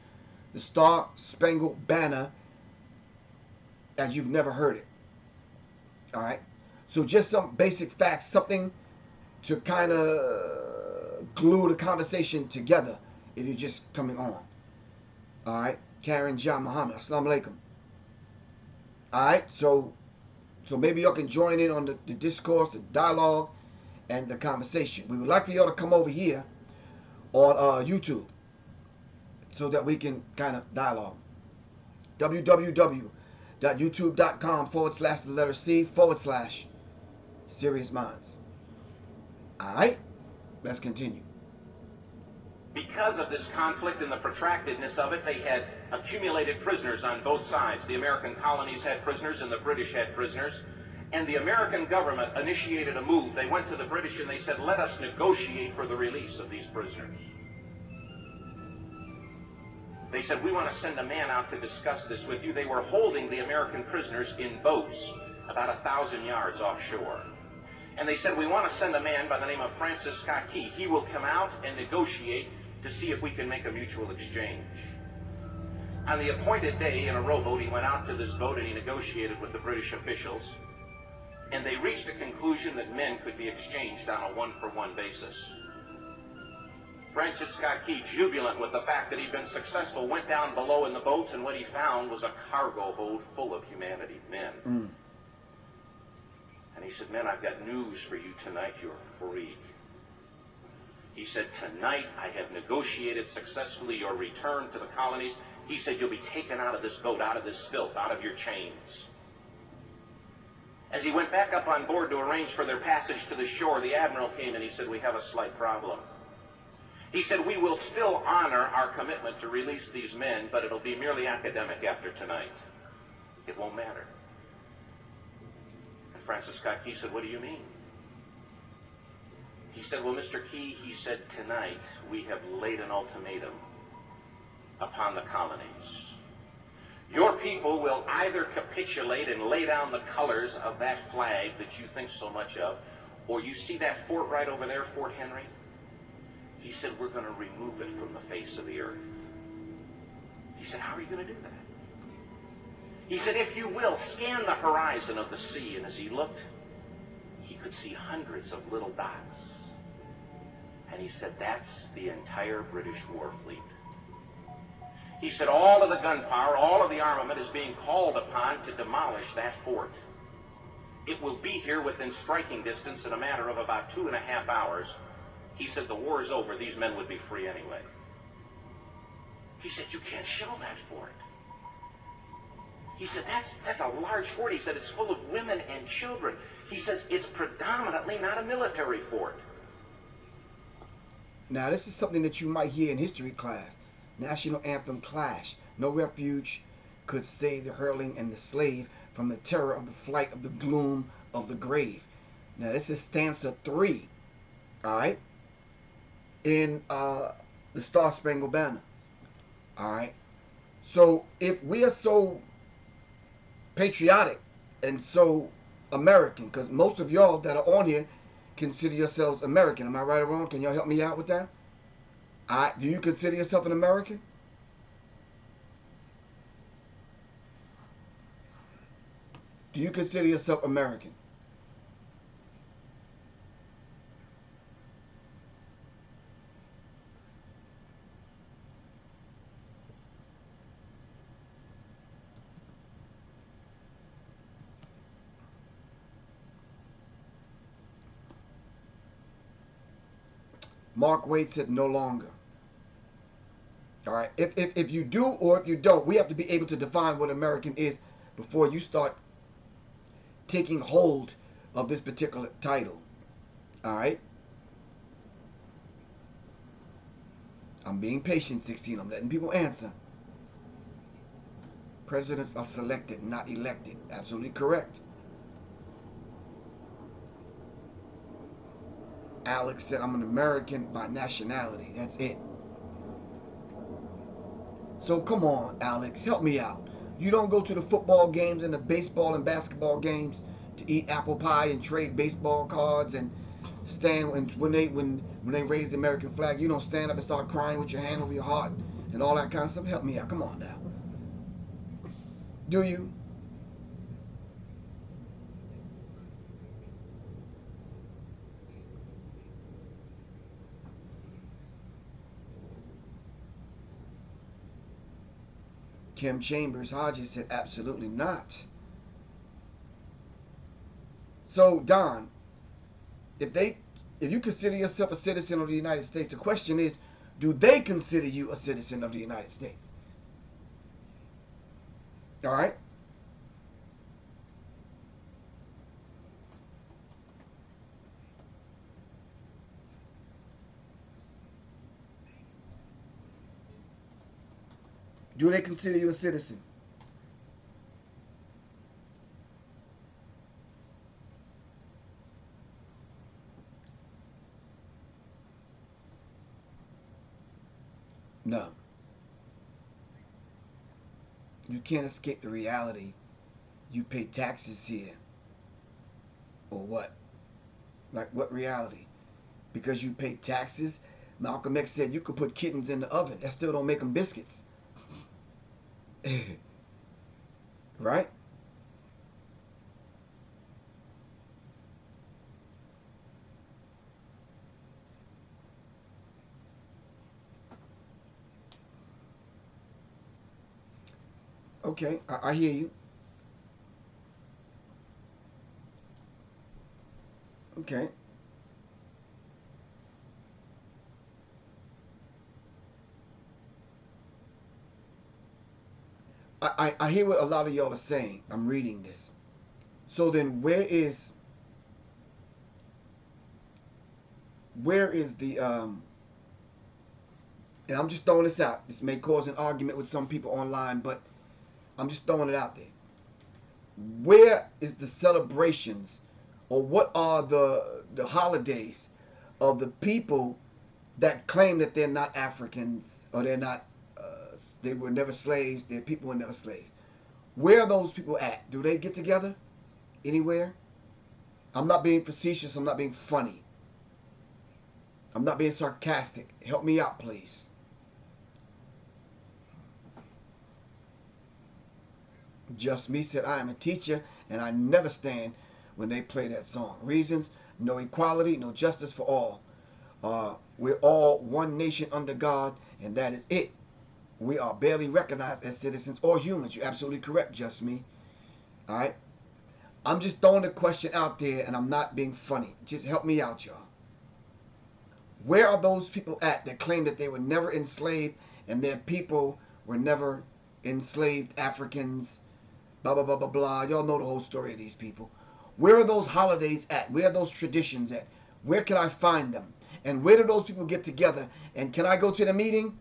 The Star Spangled Banner as you've never heard it. All right. So just some basic facts, something to kind of glue the conversation together if you're just coming on. All right. Karen John Muhammad. Assalamu alaikum. Alright, so maybe y'all can join in on the discourse, the dialogue, and the conversation. We would like for y'all to come over here on YouTube so that we can kind of dialogue. www.youtube.com/C/Sirius Mindz. Alright, let's continue. Because of this conflict and the protractedness of it, they had accumulated prisoners on both sides. The American colonies had prisoners and the British had prisoners. And the American government initiated a move. They went to the British and they said, let us negotiate for the release of these prisoners. They said, we want to send a man out to discuss this with you. They were holding the American prisoners in boats about 1,000 yards offshore. And they said, we want to send a man by the name of Francis Scott Key. He will come out and negotiate to see if we can make a mutual exchange. On the appointed day, in a rowboat, he went out to this boat and he negotiated with the British officials, and they reached a conclusion that men could be exchanged on a one-for-one basis. Francis Scott Key, jubilant with the fact that he'd been successful, went down below in the boats, and what he found was a cargo hold full of humanity, men. And he said, "Men, I've got news for you tonight. You're free." He said, "Tonight I have negotiated successfully your return to the colonies." He said, "You'll be taken out of this boat, out of this filth, out of your chains." As he went back up on board to arrange for their passage to the shore, the admiral came and he said, "We have a slight problem." He said, "We will still honor our commitment to release these men, but it'll be merely academic after tonight. It won't matter." And Francis Scott Key said, "What do you mean?" He said, "Well, Mr. Key," he said, "tonight we have laid an ultimatum upon the colonies. Your people will either capitulate and lay down the colors of that flag that you think so much of, or you see that fort right over there, Fort Henry?" He said, "We're going to remove it from the face of the earth." He said, "How are you going to do that?" He said, "If you will, scan the horizon of the sea." And as he looked, he could see hundreds of little dots. And he said, "That's the entire British war fleet." He said, "All of the gunpowder, all of the armament is being called upon to demolish that fort. It will be here within striking distance in a matter of about 2.5 hours. He said, "The war is over. These men would be free anyway." He said, "You can't shell that fort." He said, that's a large fort." He said, "It's full of women and children." He says, "It's predominantly not a military fort." Now, this is something that you might hear in history class. National anthem clash. "No refuge could save the hurling and the slave from the terror of the flight of the gloom of the grave." Now, this is stanza 3. All right? In the Star Spangled Banner. All right? So, if we are so patriotic and so American, because most of y'all that are on here consider yourselves American. Am I right or wrong? Can y'all help me out with that? All right. Do you consider yourself an American? Do you consider yourself American? Mark Wade said no longer. All right. If you do or if you don't, we have to be able to define what American is before you start taking hold of this particular title. All right. I'm being patient, 16. I'm letting people answer. Presidents are selected, not elected. Absolutely correct. Alex said, "I'm an American by nationality." That's it. So come on, Alex, help me out. You don't go to the football games and the baseball and basketball games to eat apple pie and trade baseball cards and stand when they raise the American flag. You don't stand up and start crying with your hand over your heart and all that kind of stuff. Help me out. Come on now. Do you? Kim Chambers Hodges said absolutely not. So Don, if you consider yourself a citizen of the United States, the question is, do they consider you a citizen of the United States? All right? Do they consider you a citizen? No. You can't escape the reality. You pay taxes here. Or what? Like what reality? Because you pay taxes Malcolm X said you could put kittens in the oven. That still don't make them biscuits. Right? Okay, I hear you. Okay. I hear what a lot of y'all are saying. I'm reading this. So then where is the and I'm just throwing this out. This may cause an argument with some people online, but I'm just throwing it out there. Where is the celebrations, or what are the holidays of the people that claim that they're not Africans, or they're not they were never slaves, their people were never slaves? Where are those people at? Do they get together anywhere? I'm not being facetious. I'm not being funny. I'm not being sarcastic. Help me out, please. Just Me said, I am a teacher and I never stand when they play that song. Reasons: no equality, no justice for all. We're all one nation under God, and that is it. We are barely recognized as citizens or humans. You're absolutely correct, Just Me. All right? I'm just throwing the question out there, and I'm not being funny. Just help me out, y'all. Where are those people at that claim that they were never enslaved and their people were never enslaved Africans, blah, blah, blah, blah, blah. Y'all know the whole story of these people. Where are those holidays at? Where are those traditions at? Where can I find them? And where do those people get together? And can I go to the meeting?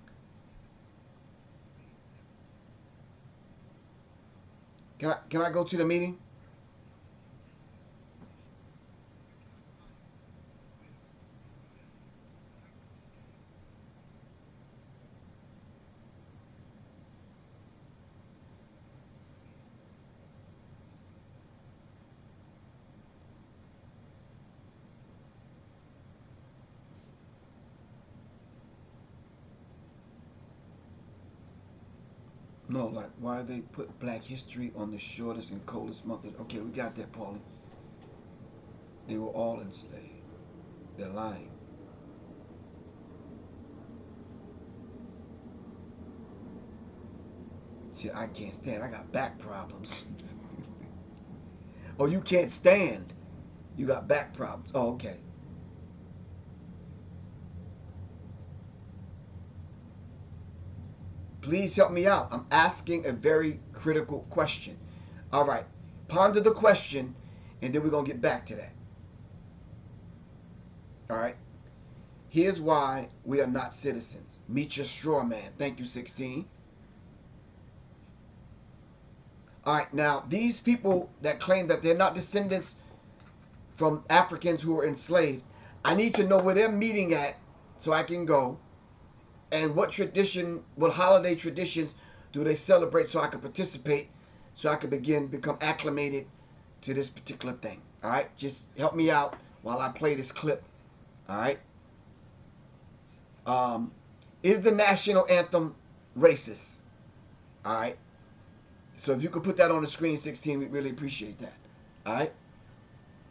Can I go to the meeting? No, like, why they put Black History on the shortest and coldest month? Okay, we got that, Paulie. They were all enslaved. They're lying. Shit, I can't stand. I got back problems. Oh, you can't stand. You got back problems. Oh, okay. Please help me out. I'm asking a very critical question. All right. Ponder the question, and then we're going to get back to that. All right. Here's why we are not citizens. Meet your straw man. Thank you, 16. All right. Now, these people that claim that they're not descendants from Africans who were enslaved, I need to know where they're meeting at so I can go. And what holiday traditions do they celebrate so I can participate, so I can become acclimated to this particular thing. All right, just help me out while I play this clip. All right. Is the national anthem racist? All right. So if you could put that on the screen, 16, we'd really appreciate that. All right.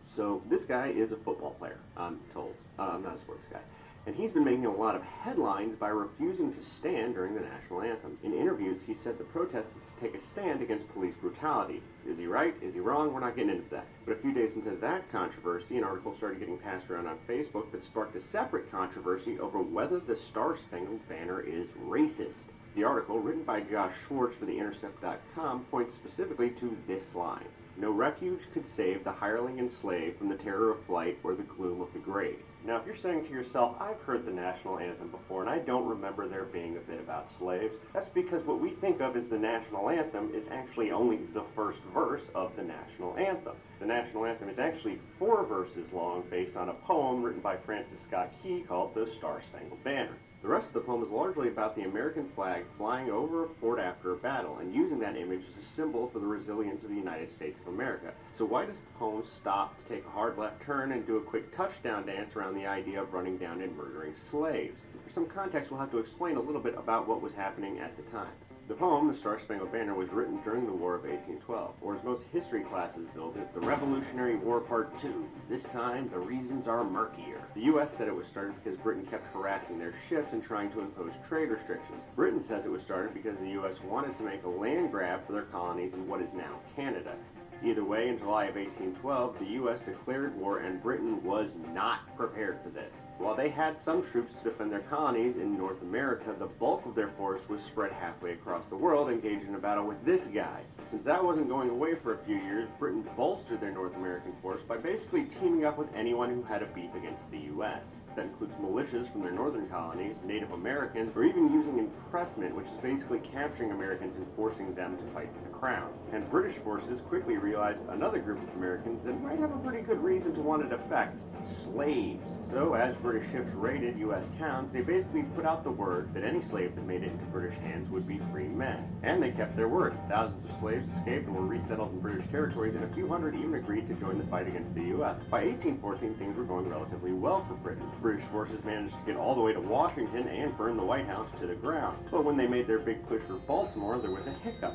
So this guy is a football player, I'm told. I'm not a sports guy. And he's been making a lot of headlines by refusing to stand during the national anthem. In interviews, he said the protest is to take a stand against police brutality. Is he right? Is he wrong? We're not getting into that. But a few days into that controversy, an article started getting passed around on Facebook that sparked a separate controversy over whether the Star-Spangled Banner is racist. The article, written by Josh Schwartz for TheIntercept.com, points specifically to this line: "No refuge could save the hireling and slave from the terror of flight or the gloom of the grave." Now, if you're saying to yourself, I've heard the national anthem before and I don't remember there being a bit about slaves, that's because what we think of as the national anthem is actually only the first verse of the national anthem. The national anthem is actually 4 verses long, based on a poem written by Francis Scott Key called The Star-Spangled Banner. The rest of the poem is largely about the American flag flying over a fort after a battle and using that image as a symbol for the resilience of the United States of America. So why does the poem stop to take a hard left turn and do a quick touchdown dance around the idea of running down and murdering slaves? For some context, we'll have to explain a little bit about what was happening at the time. The poem, The Star-Spangled Banner, was written during the War of 1812, or as most history classes build it, the Revolutionary War Part II. This time, the reasons are murkier. The U.S. said it was started because Britain kept harassing their ships and trying to impose trade restrictions. Britain says it was started because the U.S. wanted to make a land grab for their colonies in what is now Canada. Either way, in July of 1812, the U.S. declared war and Britain was not prepared for this. While they had some troops to defend their colonies in North America, the bulk of their force was spread halfway across the world, engaged in a battle with this guy. Since that wasn't going away for a few years, Britain bolstered their North American force by basically teaming up with anyone who had a beef against the U.S. That includes militias from their northern colonies, Native Americans, or even using impressment, which is basically capturing Americans and forcing them to fight for the crown. And British forces quickly realized another group of Americans that might have a pretty good reason to want to defect: slaves. So as British ships raided U.S. towns, they basically put out the word that any slave that made it into British hands would be free men. And they kept their word. Thousands of slaves escaped and were resettled in British territories, and a few hundred even agreed to join the fight against the U.S. By 1814, things were going relatively well for Britain. British forces managed to get all the way to Washington and burn the White House to the ground. But when they made their big push for Baltimore, there was a hiccup.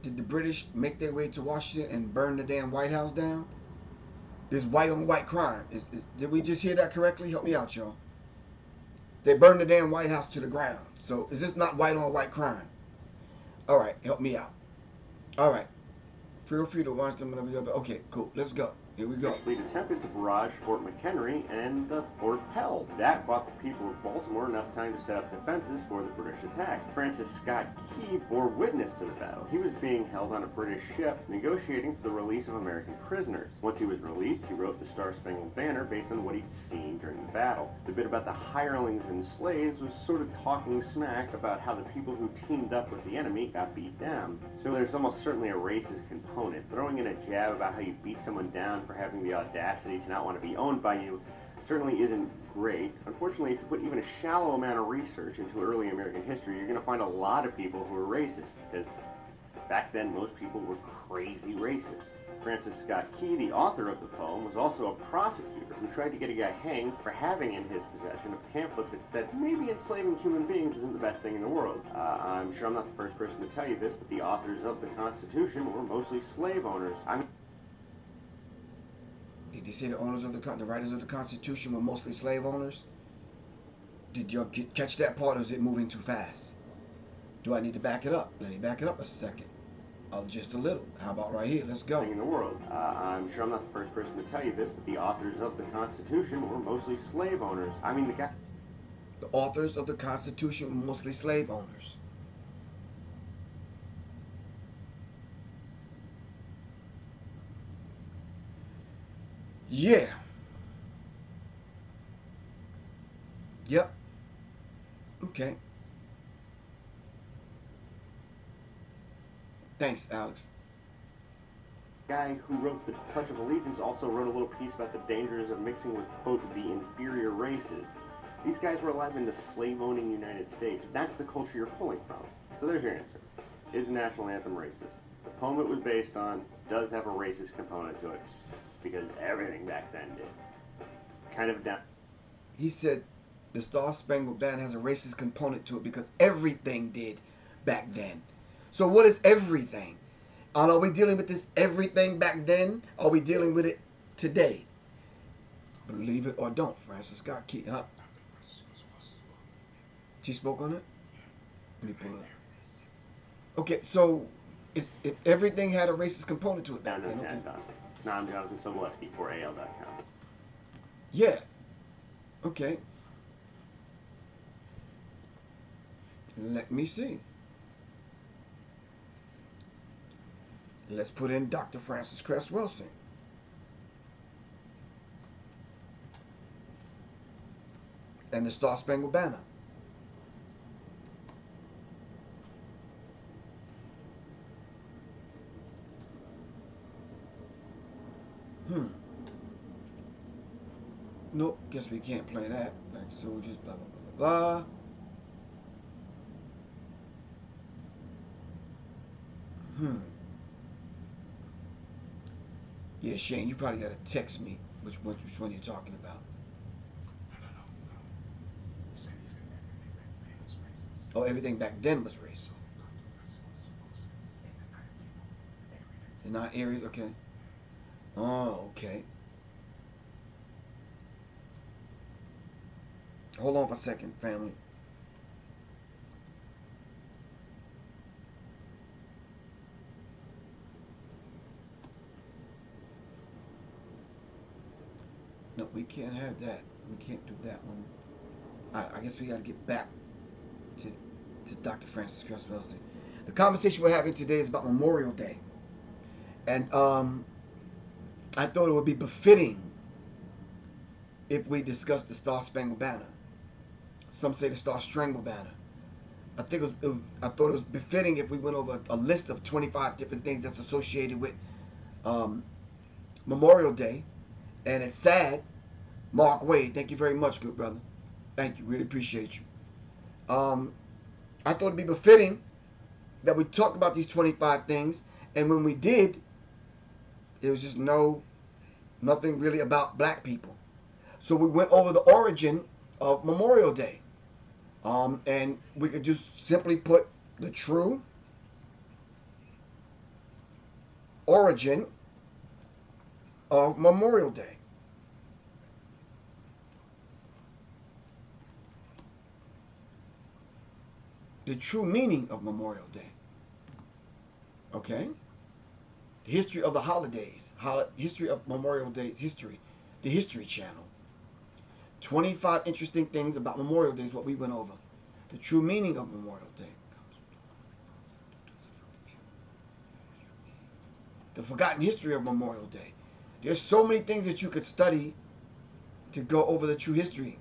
Did the British make their way to Washington and burn the damn White House down? This white on white crime. Did we just hear that correctly? Help me out, y'all. They burned the damn White House to the ground. So is this not white on white crime? All right, help me out. All right. Feel free to watch them whenever. Okay, cool. Let's go. Here we go. They attempted to barrage Fort McHenry, and the fort held. That bought the people of Baltimore enough time to set up defenses for the British attack. Francis Scott Key bore witness to the battle. He was being held on a British ship, negotiating for the release of American prisoners. Once he was released, he wrote the Star-Spangled Banner based on what he'd seen during the battle. The bit about the hirelings and slaves was sort of talking smack about how the people who teamed up with the enemy got beat down. So there's almost certainly a racist component. Throwing in a jab about how you beat someone down for having the audacity to not want to be owned by you certainly isn't great. Unfortunately, if you put even a shallow amount of research into early American history, you're going to find a lot of people who are racist, because back then most people were crazy racist. Francis Scott Key, the author of the poem, was also a prosecutor who tried to get a guy hanged for having in his possession a pamphlet that said maybe enslaving human beings isn't the best thing in the world. I'm sure I'm not the first person to tell you this, but the authors of the Constitution were mostly slave owners. Did they say the writers of the Constitution were mostly slave owners? Did y'all catch that part, or is it moving too fast? Do I need to back it up? Let me back it up a second. Just a little. How about right here? Let's go. In the world. I'm sure I'm not the first person to tell you this, but the authors of the Constitution were mostly slave owners. The authors of the Constitution were mostly slave owners. Yeah. Yep. Okay. Thanks, Alex. The guy who wrote the Pledge of Allegiance also wrote a little piece about the dangers of mixing with, quote, the inferior races. These guys were alive in the slave-owning United States. That's the culture you're pulling from. So there's your answer. Is the national anthem racist? The poem it was based on does have a racist component to it, because everything back then did. Kind of down. He said the Star-Spangled Banner has a racist component to it because everything did back then. So what is everything? And are we dealing with this everything back then? Are we dealing with it today? Believe it or don't, Francis Scott Key. Huh? She spoke on it? Let me pull it up. Okay, so if everything had a racist component to it back then. Okay. Now I'm Jonathan Soboleski for AL.com. Yeah. Okay. Let me see. Let's put in Dr. Francis Cress Wilson. And the Star-Spangled Banner. Nope, guess we can't play that. Black soldiers, blah, blah, blah, blah, blah. Yeah, Shane, you probably got to text me which one you're talking about. He said everything back then was racist. Oh, everything back then was racist. The 9 areas, okay. Oh, okay. Hold on for a second, family. No, we can't have that. We can't do that one. I guess we got to get back to Dr. Francis Cress Wilson. The conversation we're having today is about Memorial Day. And I thought it would be befitting if we discussed the Star Spangled Banner. Some say the Star Strangled Banner. I thought it was befitting if we went over a list of 25 different things that's associated with Memorial Day. And it's sad. Mark Wade, thank you very much, good brother. Thank you. Really appreciate you. I thought it'd be befitting that we talked about these 25 things. And when we did, there was just nothing really about black people. So we went over the origin of Memorial Day. And we could just simply put the true origin of Memorial Day. The true meaning of Memorial Day. Okay? The history of the holidays. History of Memorial Day's history. The History Channel. 25 interesting things about Memorial Day is what we went over. The true meaning of Memorial Day. The forgotten history of Memorial Day. There's so many things that you could study to go over the true history.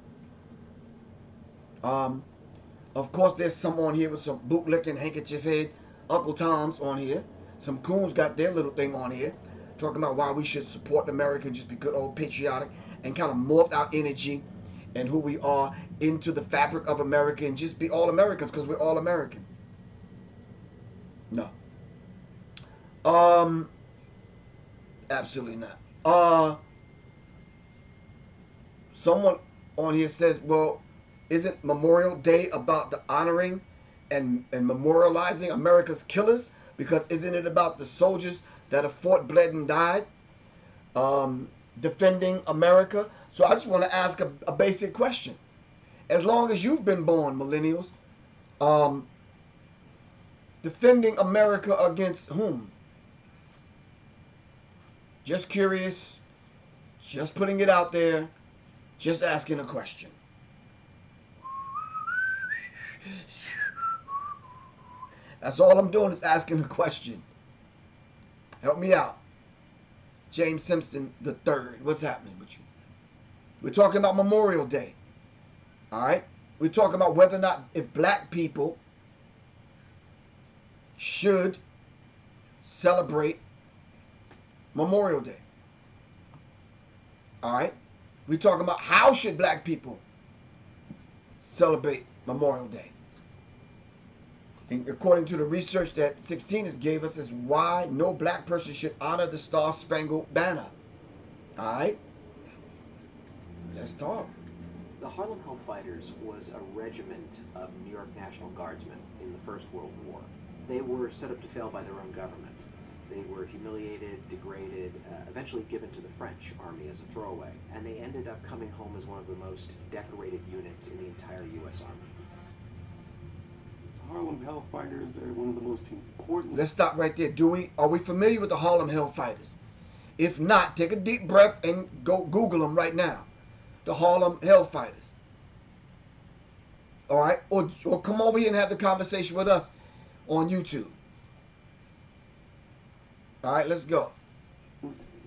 Of course, there's some on here with some bootlicking, handkerchief head, Uncle Tom's on here. Some coons got their little thing on here, talking about why we should support America and just be good old patriotic, and kind of morphed our energy and who we are into the fabric of America and just be all Americans because we're all Americans. No. Absolutely not. Someone on here says, well, isn't Memorial Day about the honoring and memorializing America's killers? Because isn't it about the soldiers that have fought, bled, and died defending America? So I just want to ask a basic question. As long as you've been born, millennials, defending America against whom? Just curious, just putting it out there, just asking a question. That's all I'm doing is asking a question. Help me out. James Simpson III. What's happening with you? We're talking about Memorial Day. All right? We're talking about whether or not if black people should celebrate Memorial Day. All right? We're talking about how should black people celebrate Memorial Day. And according to the research that 16 has gave us, is why no black person should honor the Star Spangled Banner. All right? Let's talk. The Harlem Hellfighters was a regiment of New York National Guardsmen in the First World War. They were set up to fail by their own government. They were humiliated, degraded, eventually given to the French army as a throwaway, and they ended up coming home as one of the most decorated units in the entire U.S. Army. Harlem Hellfighters are one of the most important. Let's stop right there. Are we familiar with the Harlem Hellfighters? If not, take a deep breath and go Google them right now. The Harlem Hellfighters. All right? Or come over here and have the conversation with us on YouTube. All right, let's go.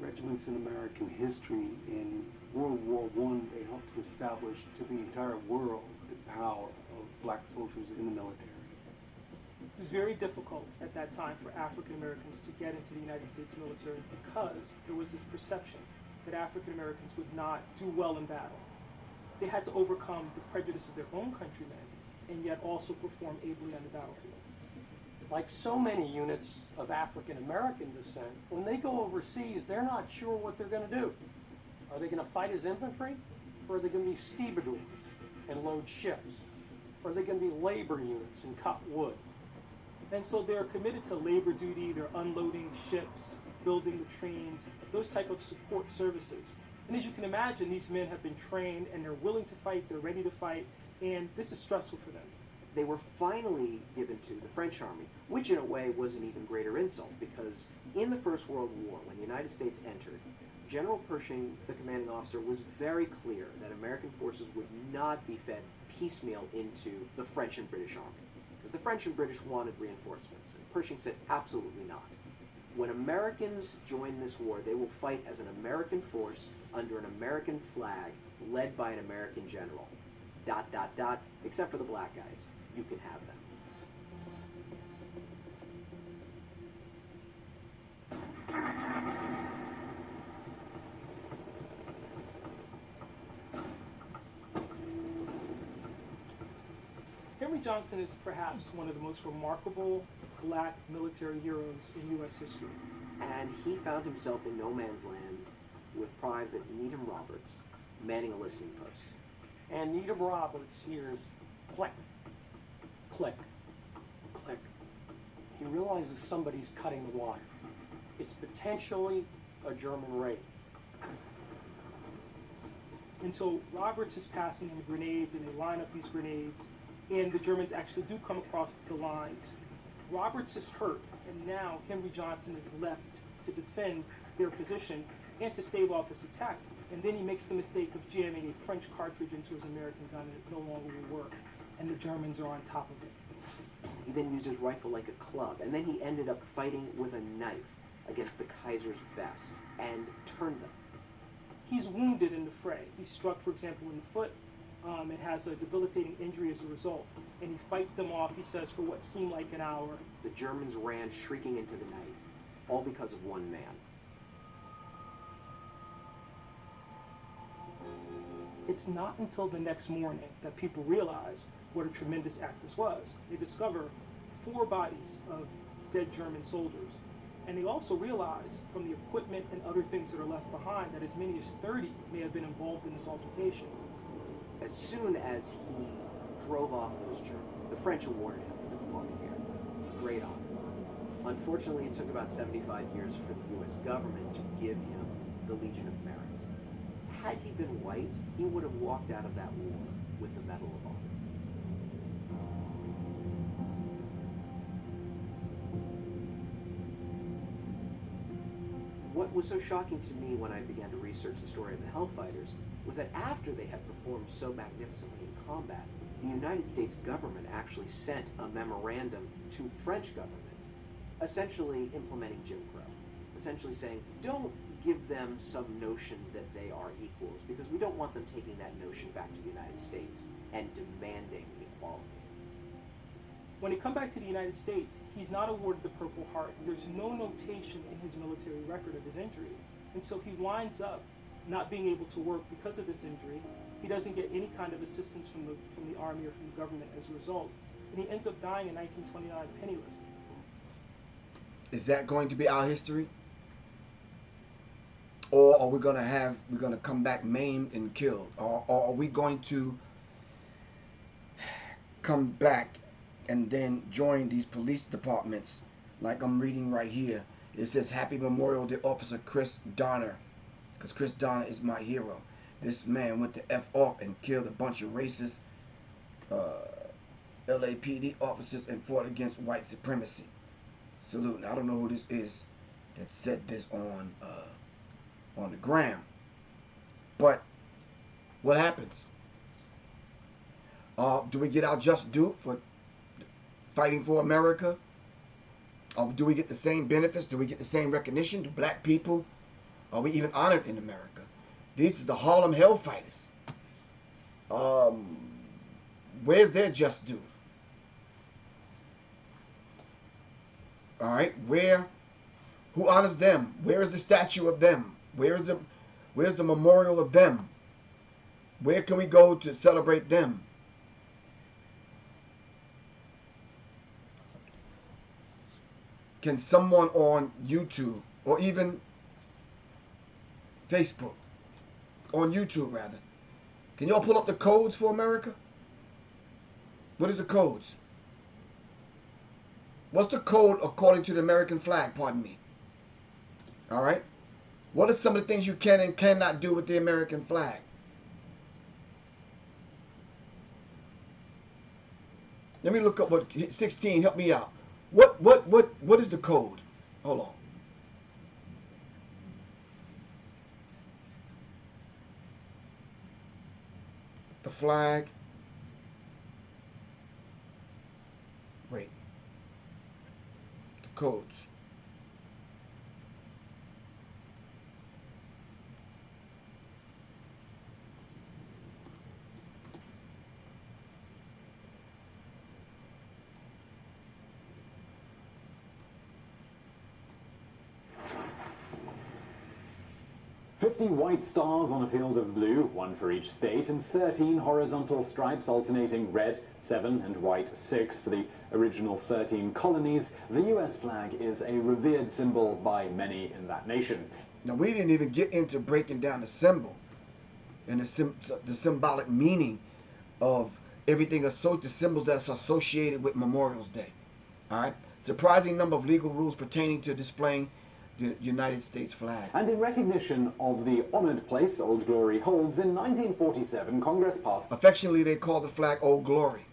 Regiments in American history. In World War I, they helped to establish to the entire world the power of black soldiers in the military. It was very difficult at that time for African Americans to get into the United States military because there was this perception that African Americans would not do well in battle. they had to overcome the prejudice of their own countrymen and yet also perform ably on the battlefield. Like so many units of African American descent, when they go overseas, they're not sure what they're going to do. Are they going to fight as infantry? Or are they going to be stevedores and load ships? Or are they going to be labor units and cut wood? And so they're committed to labor duty, they're unloading ships, building the trains, those type of support services. And as you can imagine, these men have been trained and they're willing to fight, they're ready to fight, and this is stressful for them. They were finally given to the French army, which in a way was an even greater insult, because in the First World War, when the United States entered, General Pershing, the commanding officer, was very clear that American forces would not be fed piecemeal into the French and British army, because the French and British wanted reinforcements, and Pershing said absolutely not. When Americans join this war, they will fight as an American force under an American flag, led by an American general. ... except for the black guys. You can have them. Henry Johnson is perhaps one of the most remarkable black military heroes in U.S. history. And he found himself in no man's land with Private Needham Roberts manning a listening post. And Needham Roberts hears click, click, click. He realizes somebody's cutting the wire. It's potentially a German raid. And so Roberts is passing him grenades, and they line up these grenades, and the Germans actually do come across the lines. Roberts is hurt, and now Henry Johnson is left to defend their position and to stave off this attack. And then he makes the mistake of jamming a French cartridge into his American gun, and it no longer will work. And the Germans are on top of it. He then used his rifle like a club, and then he ended up fighting with a knife against the Kaiser's best, and turned them. He's wounded in the fray. He's struck, for example, in the foot, and has a debilitating injury as a result. And he fights them off, he says, for what seemed like an hour. The Germans ran shrieking into the night, all because of one man. It's not until the next morning that people realize what a tremendous act this was. They discover 4 bodies of dead German soldiers. And they also realize from the equipment and other things that are left behind that as many as 30 may have been involved in this altercation. As soon as he drove off those Germans, the French awarded him the Diplomat. Great honor. Unfortunately, it took about 75 years for the U.S. government to give him the Legion of Merit. Had he been white, he would have walked out of that war with the Medal of Honor. What was so shocking to me when I began to research the story of the Hellfighters was that after they had performed so magnificently in combat, the United States government actually sent a memorandum to the French government, essentially implementing Jim Crow, essentially saying, don't give them some notion that they are equals, because we don't want them taking that notion back to the United States and demanding equality. When he come back to the United States, he's not awarded the Purple Heart. There's no notation in his military record of his injury. And so he winds up not being able to work because of this injury. He doesn't get any kind of assistance from the army or from the government as a result. And he ends up dying in 1929 penniless. Is that going to be our history? Or are we going to come back maimed and killed? Or are we going to come back and then join these police departments? Like I'm reading right here. It says, Happy Memorial Day, Officer Chris Donner. Because Chris Donner is my hero. This man went to F off and killed a bunch of racist LAPD officers and fought against white supremacy. Salute. Now, I don't know who this is that said this on the gram. But what happens? Do we get our just due for fighting for America? Or do we get the same benefits? Do we get the same recognition? Do black people, are we even honored in America? These are the Harlem Hellfighters. Where's their just due? All right, who honors them? Where is the statue of them? Where's the memorial of them? Where can we go to celebrate them? Can someone on YouTube or even Facebook, on YouTube rather, can y'all pull up the codes for America? What is the codes? What's the code according to the American flag, pardon me? All right. What are some of the things you can and cannot do with the American flag? Let me look up what 16, help me out. What is the code? Hold on. The flag. Wait. The codes. White stars on a field of blue, one for each state, and 13 horizontal stripes alternating red, 7, and white, 6 for the original 13 colonies. The U.S. flag is a revered symbol by many in that nation. Now, we didn't even get into breaking down the symbol and the symbolic meaning of everything, the symbols that's associated with Memorial Day. All right? Surprising number of legal rules pertaining to displaying the United States flag. And in recognition of the honored place Old Glory holds, in 1947, Congress passed, affectionately they call the flag Old Glory.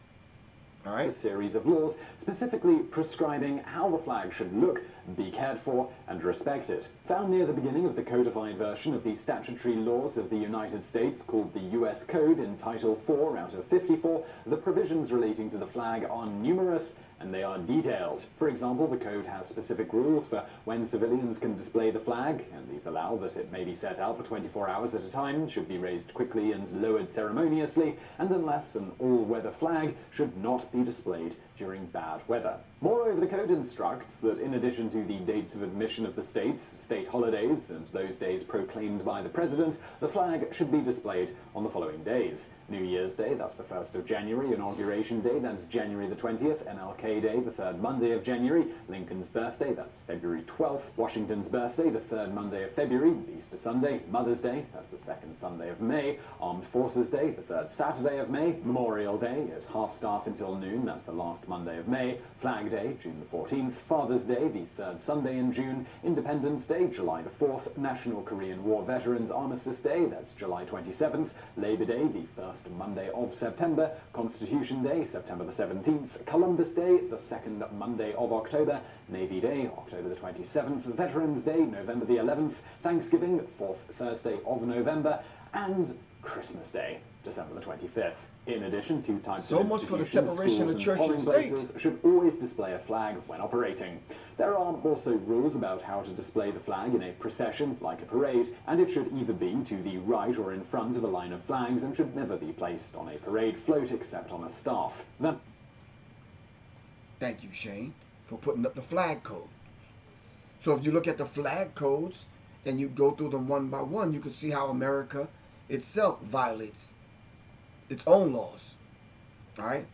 All right. A series of laws specifically prescribing how the flag should look, be cared for, and respected. Found near the beginning of the codified version of the statutory laws of the United States, called the U.S. Code, in Title 4 out of 54, the provisions relating to the flag are numerous and they are detailed. For example, the code has specific rules for when civilians can display the flag, and these allow that it may be set out for 24 hours at a time, should be raised quickly and lowered ceremoniously, and unless an all-weather flag, should not be displayed during bad weather. Moreover, the code instructs that in addition to the dates of admission of the states, state holidays, and those days proclaimed by the president, the flag should be displayed on the following days. New Year's Day, that's the 1st of January, Inauguration Day, that's January the 20th, MLK Day, the 3rd Monday of January, Lincoln's birthday, that's February 12th, Washington's birthday, the 3rd Monday of February, Easter Sunday, Mother's Day, that's the 2nd Sunday of May, Armed Forces Day, the 3rd Saturday of May, Memorial Day at half-staff until noon, that's the last Monday of May, Flag Day, June the 14th, Father's Day, the 3rd Sunday in June, Independence Day, July the 4th, National Korean War Veterans Armistice Day, that's July 27th, Labor Day, the 1st Monday of September, Constitution Day, September the 17th, Columbus Day, the 2nd Monday of October, Navy Day, October the 27th, Veterans Day, November the 11th, Thanksgiving, 4th Thursday of November, and Christmas Day, December the 25th. In addition, two types so of much for the institutions, separation of schools church and state. places should always display a flag when operating. There are also rules about how to display the flag in a procession, like a parade, and it should either be to the right or in front of a line of flags and should never be placed on a parade float except on a staff. Thank you, Shane, for putting up the flag code. So if you look at the flag codes and you go through them one by one, you can see how America itself violates its own laws. All right?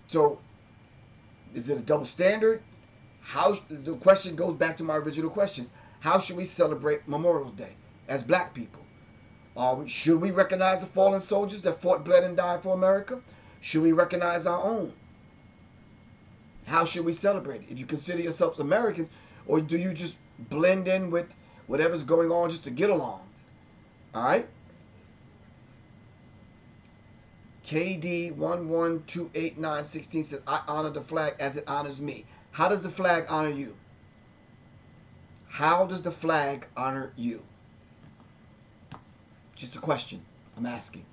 So, is it a double standard? The question goes back to my original questions. How should we celebrate Memorial Day as black people? Should we recognize the fallen soldiers that fought, bled, and died for America? Should we recognize our own? How should we celebrate it? If you consider yourselves Americans, or do you just blend in with whatever's going on just to get along? All right? KD11289116 says, I honor the flag as it honors me. How does the flag honor you? How does the flag honor you? Just a question I'm asking.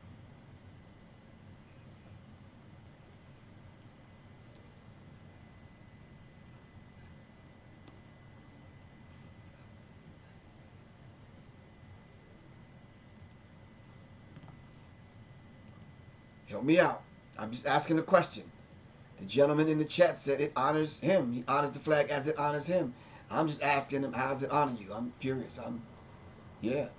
Help me out. I'm just asking a question. The gentleman in the chat said it honors him. He honors the flag as it honors him. I'm just asking him, how does it honor you? I'm curious. Yeah.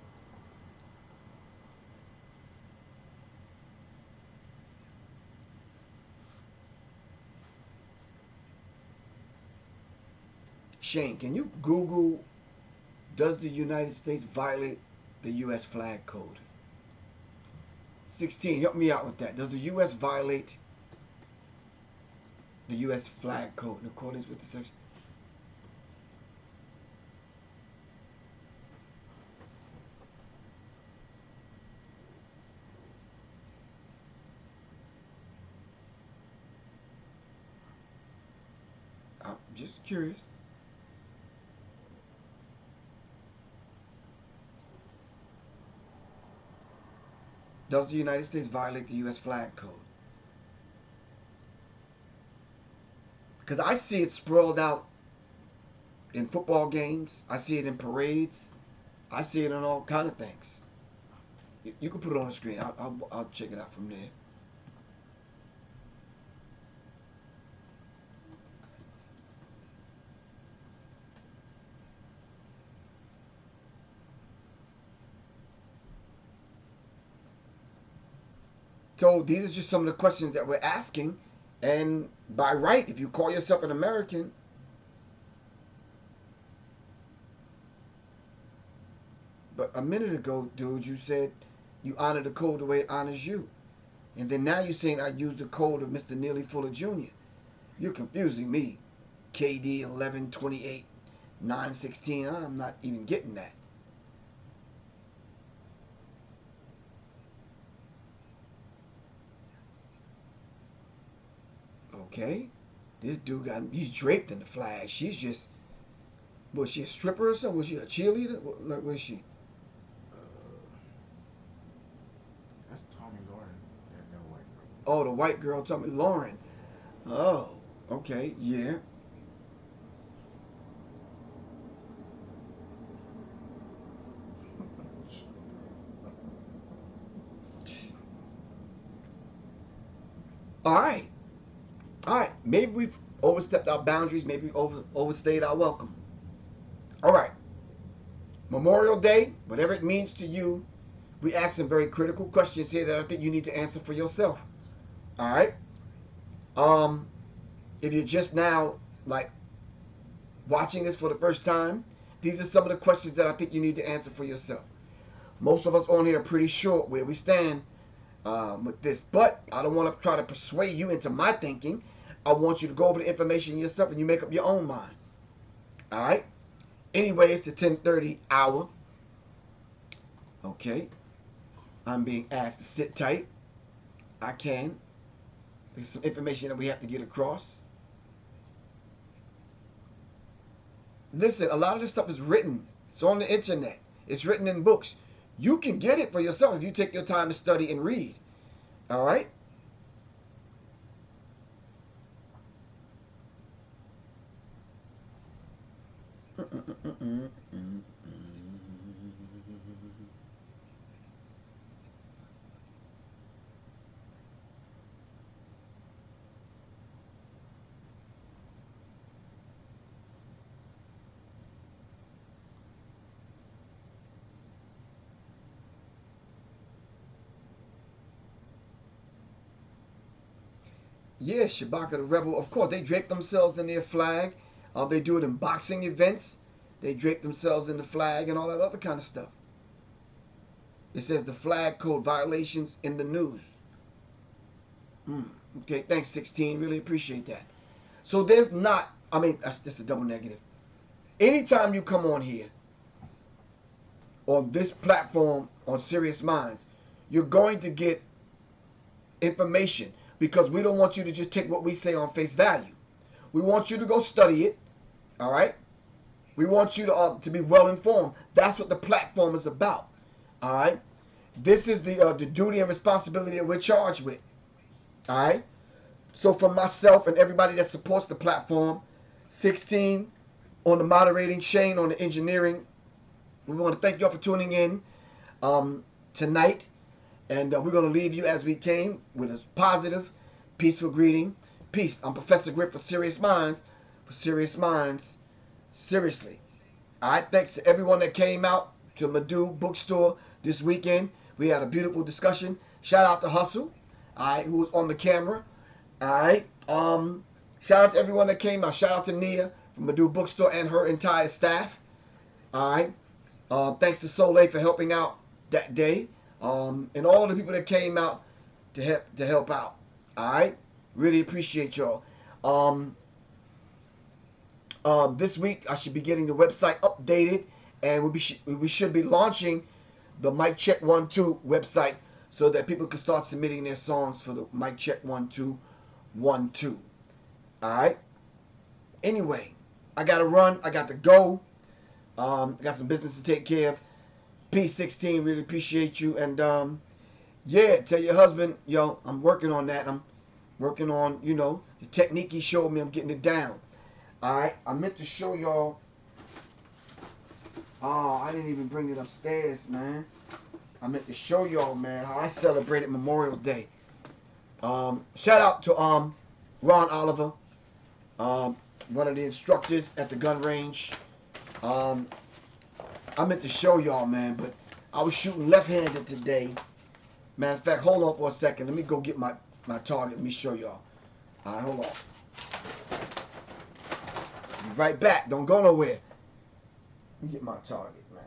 Shane, can you Google, does the United States violate the U.S. flag code? 16, help me out with that. Does the U.S. violate the U.S. flag code in accordance with the section? I'm just curious. Does the United States violate the U.S. flag code? Because I see it sprawled out in football games. I see it in parades. I see it in all kind of things. You can put it on the screen. I'll check it out from there. So these are just some of the questions that we're asking. And by right, if you call yourself an American, but a minute ago, dude, you said you honor the code the way it honors you. And then now you're saying I use the code of Mr. Neely Fuller Jr. You're confusing me. KD 1128 916. I'm not even getting that. Okay, this dude he's draped in the flag. She's just, was she a stripper or something? Was she a cheerleader? What was she? That's Tommy Lauren, that white girl. Oh, the white girl, Tommy Lauren. Oh, okay, yeah. All right. All right, maybe we've overstepped our boundaries. Maybe we've overstayed our welcome. All right. Memorial Day, whatever it means to you, we ask some very critical questions here that I think you need to answer for yourself. All right. If you're just now like watching this for the first time, these are some of the questions that I think you need to answer for yourself. Most of us on here are pretty sure where we stand with this, but I don't want to try to persuade you into my thinking. I want you to go over the information yourself and you make up your own mind. All right. Anyway, it's the 10:30 hour. Okay. I'm being asked to sit tight. I can. There's some information that we have to get across. Listen, a lot of this stuff is written. It's on the internet. It's written in books. You can get it for yourself if you take your time to study and read. All right? Yeah, Shabaka the Rebel. Of course, they drape themselves in their flag. They do it in boxing events. They drape themselves in the flag and all that other kind of stuff. It says the flag code violations in the news. Okay, thanks, 16. Really appreciate that. So there's not, I mean, that's a double negative. Anytime you come on here, on this platform, on Sirius Mindz, you're going to get information, because we don't want you to just take what we say on face value. We want you to go study it, all right? We want you to be well informed. That's what the platform is about, all right? This is the duty and responsibility that we're charged with, all right? So for myself and everybody that supports the platform, 16 on the moderating, Shane on the engineering, we want to thank y'all for tuning in tonight. And we're going to leave you as we came, with a positive, peaceful greeting. Peace. I'm Professor Griff for Sirius Mindz. For Sirius Mindz, seriously. All right, thanks to everyone that came out to Madu Bookstore this weekend. We had a beautiful discussion. Shout out to Hustle, all right, who was on the camera. All right. Shout out to everyone that came out. Shout out to Nia. from Madu Bookstore and her entire staff. All right. Thanks to Soleil for helping out that day. And all the people that came out to help out. All right. Really appreciate y'all. This week I should be getting the website updated, and we should be launching the Mic Check 1 2 website so that people can start submitting their songs for the Mic Check 1 2 1 2. All right. Anyway, I gotta run. I got to go. I got some business to take care of. P16, really appreciate you. And yeah, tell your husband, yo, I'm working on that. I'm working on, you know, the technique he showed me. I'm getting it down. All right. I meant to show y'all. Oh, I didn't even bring it upstairs, man. I meant to show y'all, man, how I celebrated Memorial Day. Shout out to Ron Oliver, one of the instructors at the gun range. I meant to show y'all, man, but I was shooting left-handed today. Matter of fact, hold on for a second. Let me go get my target. Let me show y'all. All right, hold on. Be right back. Don't go nowhere. Let me get my target, man.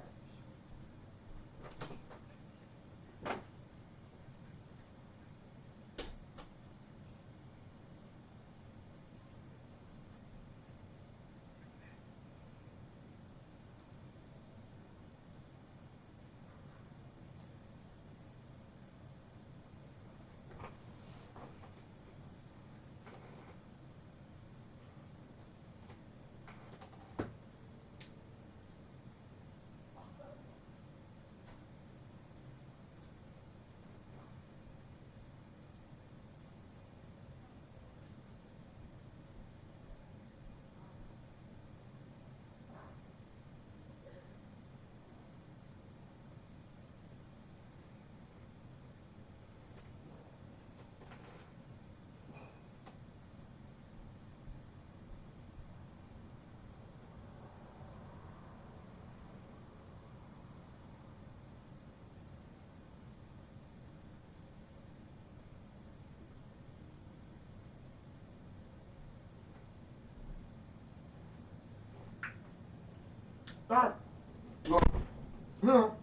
No,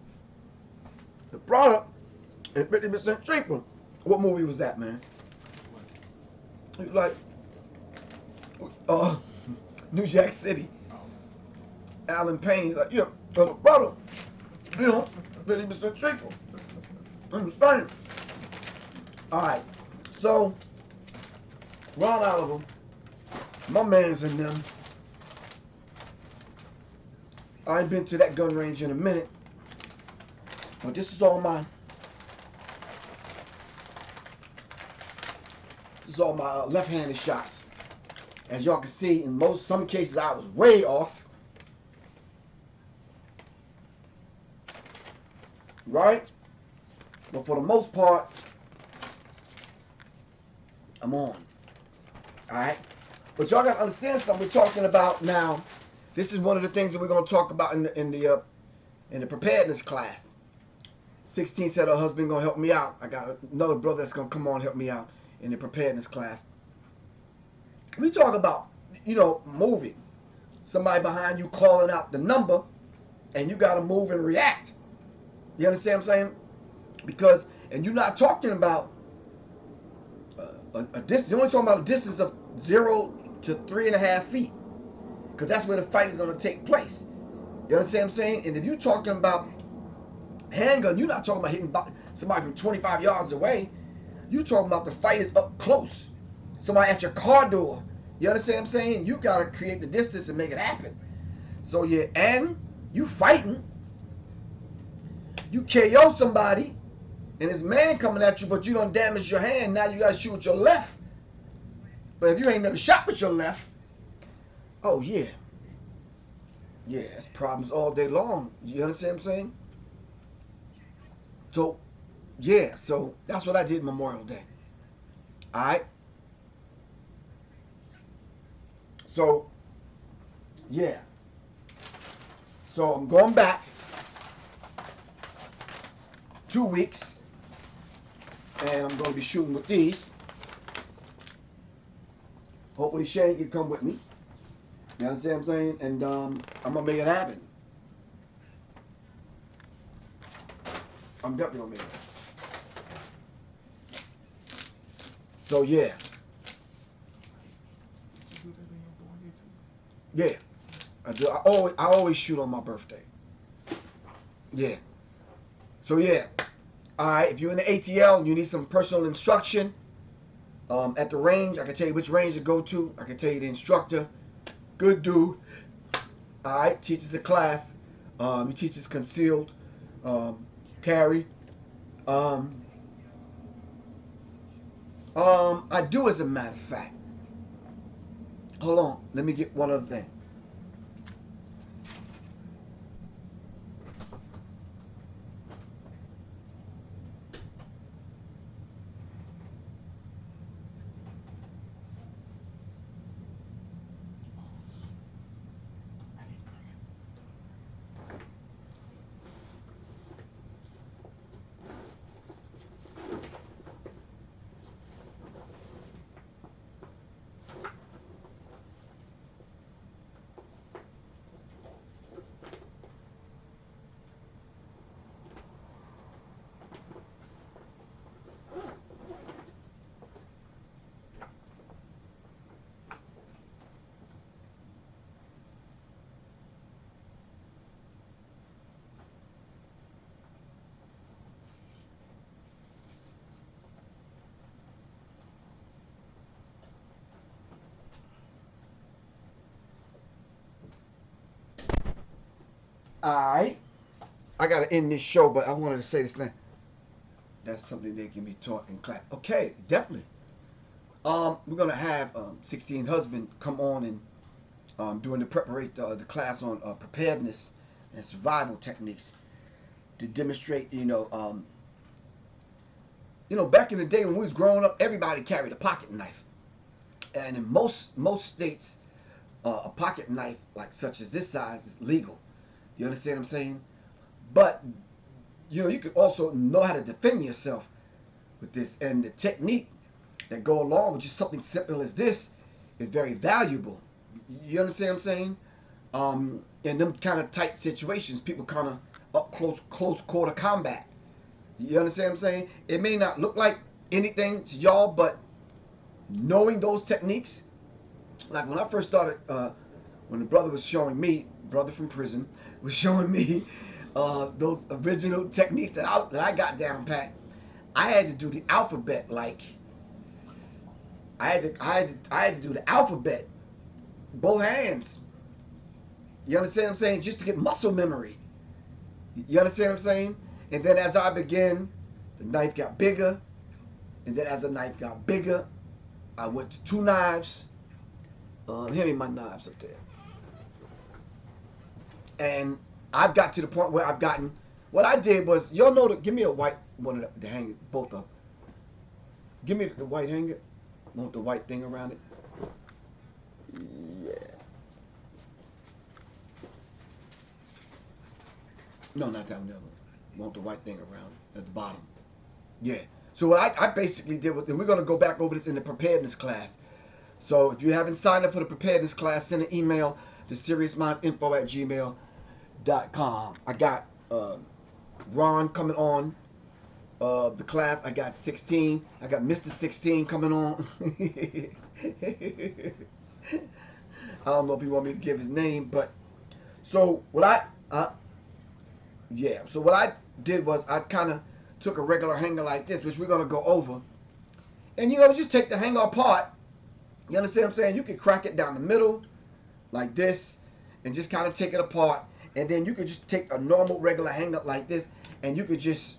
the product is 50% cheaper. What movie was that, man? It was like New Jack City. Alan Payne, like, yeah, the product, you know, 50% cheaper. Understand? All right, so Ron Oliver, my man's in them. I ain't been to that gun range in a minute, but this is all my left-handed shots. As y'all can see, in some cases I was way off, right? But for the most part, I'm on. All right, but y'all gotta understand something. We're talking about now. This is one of the things that we're going to talk about in the preparedness class. 16 said her husband going to help me out. I got another brother that's going to come on and help me out in the preparedness class. We talk about, you know, moving. Somebody behind you calling out the number, and you got to move and react. You understand what I'm saying? Because, and you're not talking about a distance. You're only talking about a distance of 0 to 3.5 feet. Because that's where the fight is going to take place. You understand what I'm saying? And if you're talking about handgun, you're not talking about hitting somebody from 25 yards away. You're talking about the fight is up close. Somebody at your car door. You understand what I'm saying? You got to create the distance and make it happen. So yeah, and you fighting. You KO somebody, and this man coming at you, but you don't damage your hand. Now you got to shoot with your left. But if you ain't never shot with your left, oh, yeah. Yeah, it's problems all day long. You understand what I'm saying? So, yeah. So, that's what I did Memorial Day. All right? So, yeah. So, I'm going back 2 weeks. And I'm going to be shooting with these. Hopefully, Shane can come with me. You understand what I'm saying? And I'm gonna make it happen. I'm definitely gonna make it happen. So yeah. Yeah. I do. I always shoot on my birthday. Yeah. So yeah. Alright, if you're in the ATL and you need some personal instruction at the range, I can tell you which range to go to. I can tell you the instructor. Good dude. Alright, teaches a class. He teaches concealed carry. I do, as a matter of fact. Hold on, let me get one other thing. Alright. I gotta end this show, but I wanted to say this now. That's something that can be taught in class. Okay, definitely. We're gonna have 16 husband come on and doing the class on preparedness and survival techniques to demonstrate. Back in the day when we was growing up, everybody carried a pocket knife, and in most states, a pocket knife like such as this size is legal. You understand what I'm saying? But you could also know how to defend yourself with this, and the technique that go along with just something simple as this is very valuable. You understand what I'm saying? In them kind of tight situations, people kind of up close quarter combat. You understand what I'm saying? It may not look like anything to y'all, but knowing those techniques, like when I first started, when the brother was showing me, brother from prison, was showing me those original techniques that I got down pat. I had to do the alphabet, like I had to do the alphabet, both hands. You understand what I'm saying? Just to get muscle memory. You understand what I'm saying? And then as I began, the knife got bigger. And then as the knife got bigger, I went to 2 knives. Hand me my knives up there. And I've got to the point where I've gotten, what I did was, y'all know, give me a white one of the hanger, both of them. Give me the white hanger. Want the white thing around it? Yeah. No, not that one, the other one. Want the white thing around it at the bottom. Yeah. So what I basically did with, and we're going to go back over this in the preparedness class. So if you haven't signed up for the preparedness class, send an email to seriousmindsinfo@gmail.com. I got Ron coming on the class. I got 16. I got Mr. 16 coming on. I don't know if you want me to give his name, but so what so what I did was I kind of took a regular hanger like this, which we're going to go over. And just take the hanger apart. You understand what I'm saying? You can crack it down the middle like this and just kind of take it apart. And then you could just take a normal regular hanger like this, and you could just,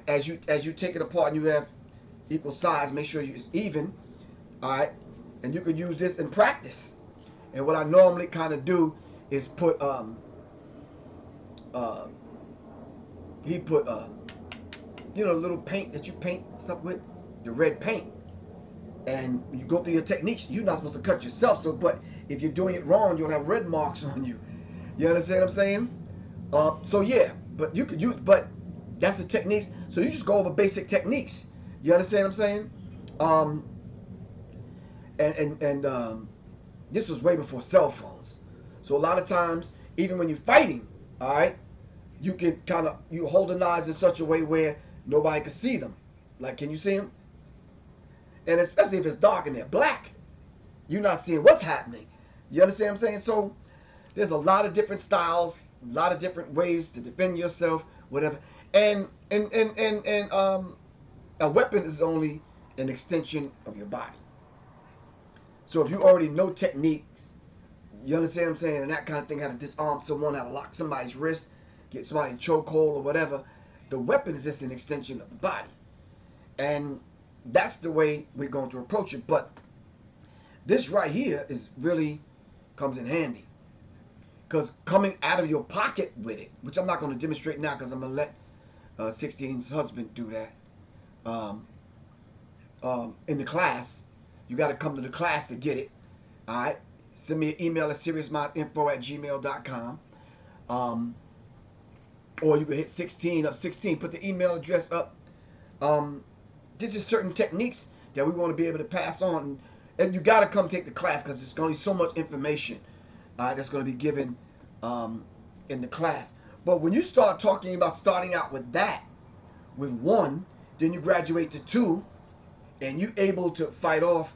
as you take it apart and you have equal size, make sure it's even. All right? And you could use this in practice. And what I normally kind of do is put he put little paint that you paint stuff with, the red paint. And you go through your techniques, you're not supposed to cut yourself, but if you're doing it wrong, you'll have red marks on you. You understand what I'm saying? So yeah, but you could use, but that's the techniques. So you just go over basic techniques. You understand what I'm saying? this was way before cell phones. So a lot of times, even when you're fighting, all right, you can you hold the knives in such a way where nobody can see them. Like, can you see them? And especially if it's dark and they're black, you're not seeing what's happening. You understand what I'm saying? So there's a lot of different styles, a lot of different ways to defend yourself, whatever. And a weapon is only an extension of your body. So if you already know techniques, you understand what I'm saying, and that kind of thing, how to disarm someone, how to lock somebody's wrist, get somebody in chokehold or whatever, the weapon is just an extension of the body. And that's the way we're going to approach it. But this right here is really comes in handy. Because coming out of your pocket with it, which I'm not going to demonstrate now because I'm going to let 16's husband do that. In the class, you got to come to the class to get it. All right. Send me an email at seriousmindsinfo@gmail.com. Or you can hit 16 up 16. Put the email address up. There's just certain techniques that we want to be able to pass on. And you got to come take the class because there's going to be so much information that's going to be given in the class. But when you start talking about starting out with that, with 1, then you graduate to 2, and you're able to fight off,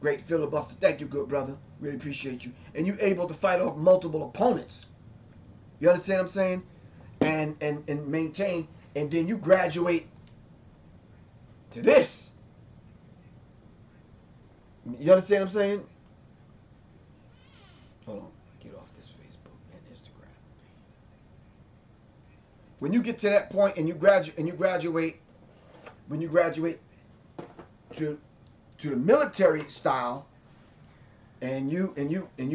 great filibuster, thank you, good brother, really appreciate you, and you're able to fight off multiple opponents. You understand what I'm saying? And maintain, and then you graduate to this. You understand what I'm saying? Hold on, get off this Facebook and Instagram. When you get to that point and you graduate, when you graduate to the military style, and you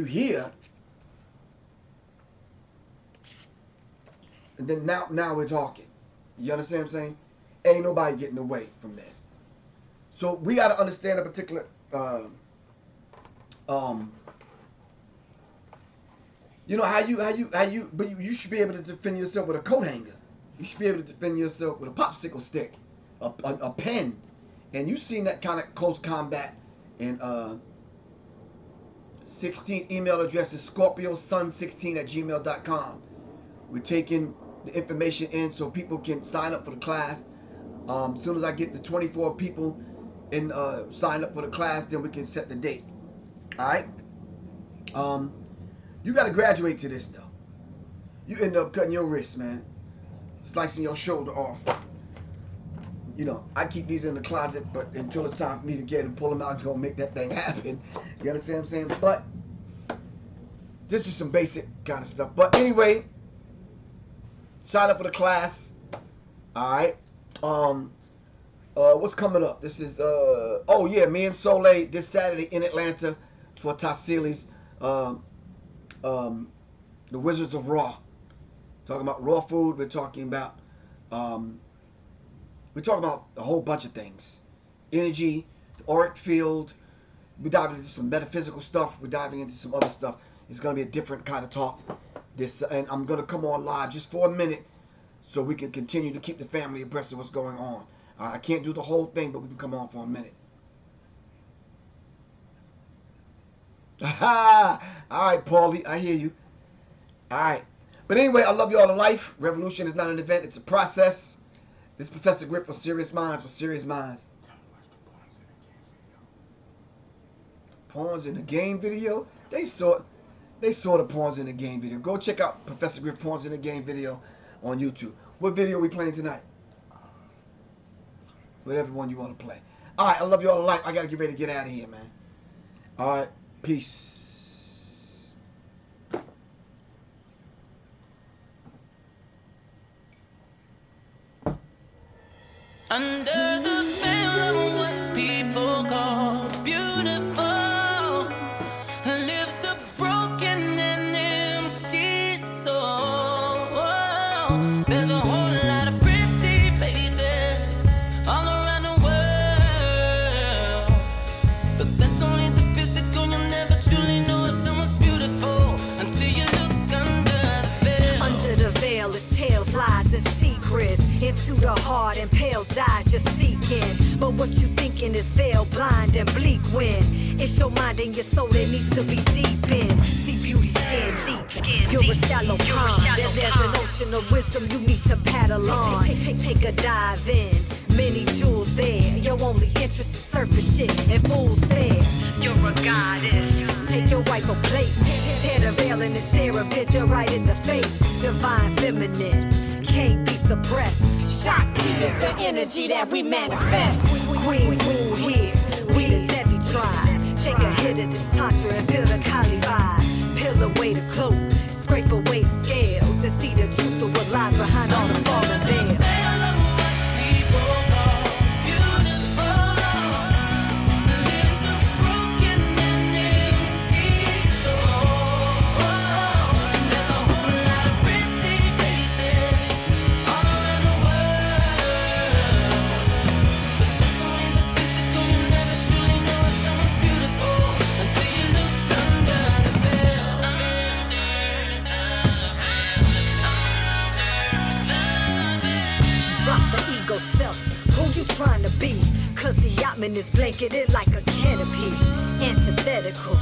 hear, and then now we're talking. You understand what I'm saying? Ain't nobody getting away from this. So we got to understand a particular you know how you but you should be able to defend yourself with a coat hanger. You should be able to defend yourself with a popsicle stick, a pen. And you've seen that kind of close combat in 16's email address is scorpiosun16@gmail.com. We're taking the information in so people can sign up for the class. As soon as I get the 24 people in sign up for the class, then we can set the date. All right. You got to graduate to this though. You end up cutting your wrist, man, slicing your shoulder off. You know, I keep these in the closet, but until it's time for me to get and pull them out, it's gonna make that thing happen. You understand what I'm saying? But this is some basic kind of stuff. But anyway, sign up for the class. All right. What's coming up? This is oh yeah, me and Soleil this Saturday in Atlanta for Tassili's the Wizards of Raw. Talking about raw food. We're talking about a whole bunch of things. Energy, the auric field. We're diving into some metaphysical stuff. We're diving into some other stuff. It's going to be a different kind of talk. And I'm going to come on live just for a minute so we can continue to keep the family abreast of what's going on. I can't do the whole thing, but we can come on for a minute. All right, Paulie, I hear you. All right. But anyway, I love you all to life. Revolution is not an event. It's a process. This is Professor Griff for Sirius Mindz for Sirius Mindz. Pawns in the game video? They saw the pawns in the game video. Go check out Professor Griff Pawns in the game video on YouTube. What video are we playing tonight? Whatever one you want to play. All right, I love you all to life. I got to get ready to get out of here, man. All right, peace. Under the veil of what people call beautiful lives a broken and empty soul. There's a whole lot of pretty faces all around the world, but that's only the physical. You'll never truly know if someone's beautiful until you look under the veil. Under the veil is tales, lies, and secrets. Into the heart and pales dies just seeking. But what you thinking? breaking this veil, blind and bleak when it's your mind and your soul that needs to be deep in. See beauty skin deep. You're a shallow pond. Then there's an ocean of wisdom you need to paddle on. Take a dive in. Many jewels there. Your only interest is surface shit and fool's fare. You're a goddess. Take your rightful place. Tear the veil and stare a bitch right in the face. Divine feminine. Can't be suppressed. Shakti is the energy that we manifest. Queens rule here. We the Debbie tribe. Take a hit of this tantra and feel the Kali vibe. Peel away the cloak. Scrape away the scales and see the truth of what lies behind all the fallen veils. Trying to be, cause the yachtman is blanketed like a canopy. Antithetical,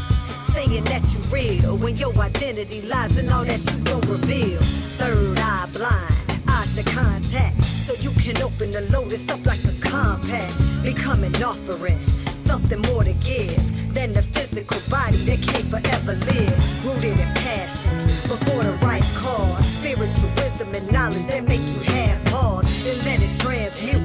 saying that you real when your identity lies in all that you don't reveal. Third eye blind, eyes to contact, so you can open the lotus up like a compact. Become an offering, something more to give than the physical body that can't forever live. Rooted in passion, before the right cause. Spiritual wisdom and knowledge that make you have pause. Then let it transmute,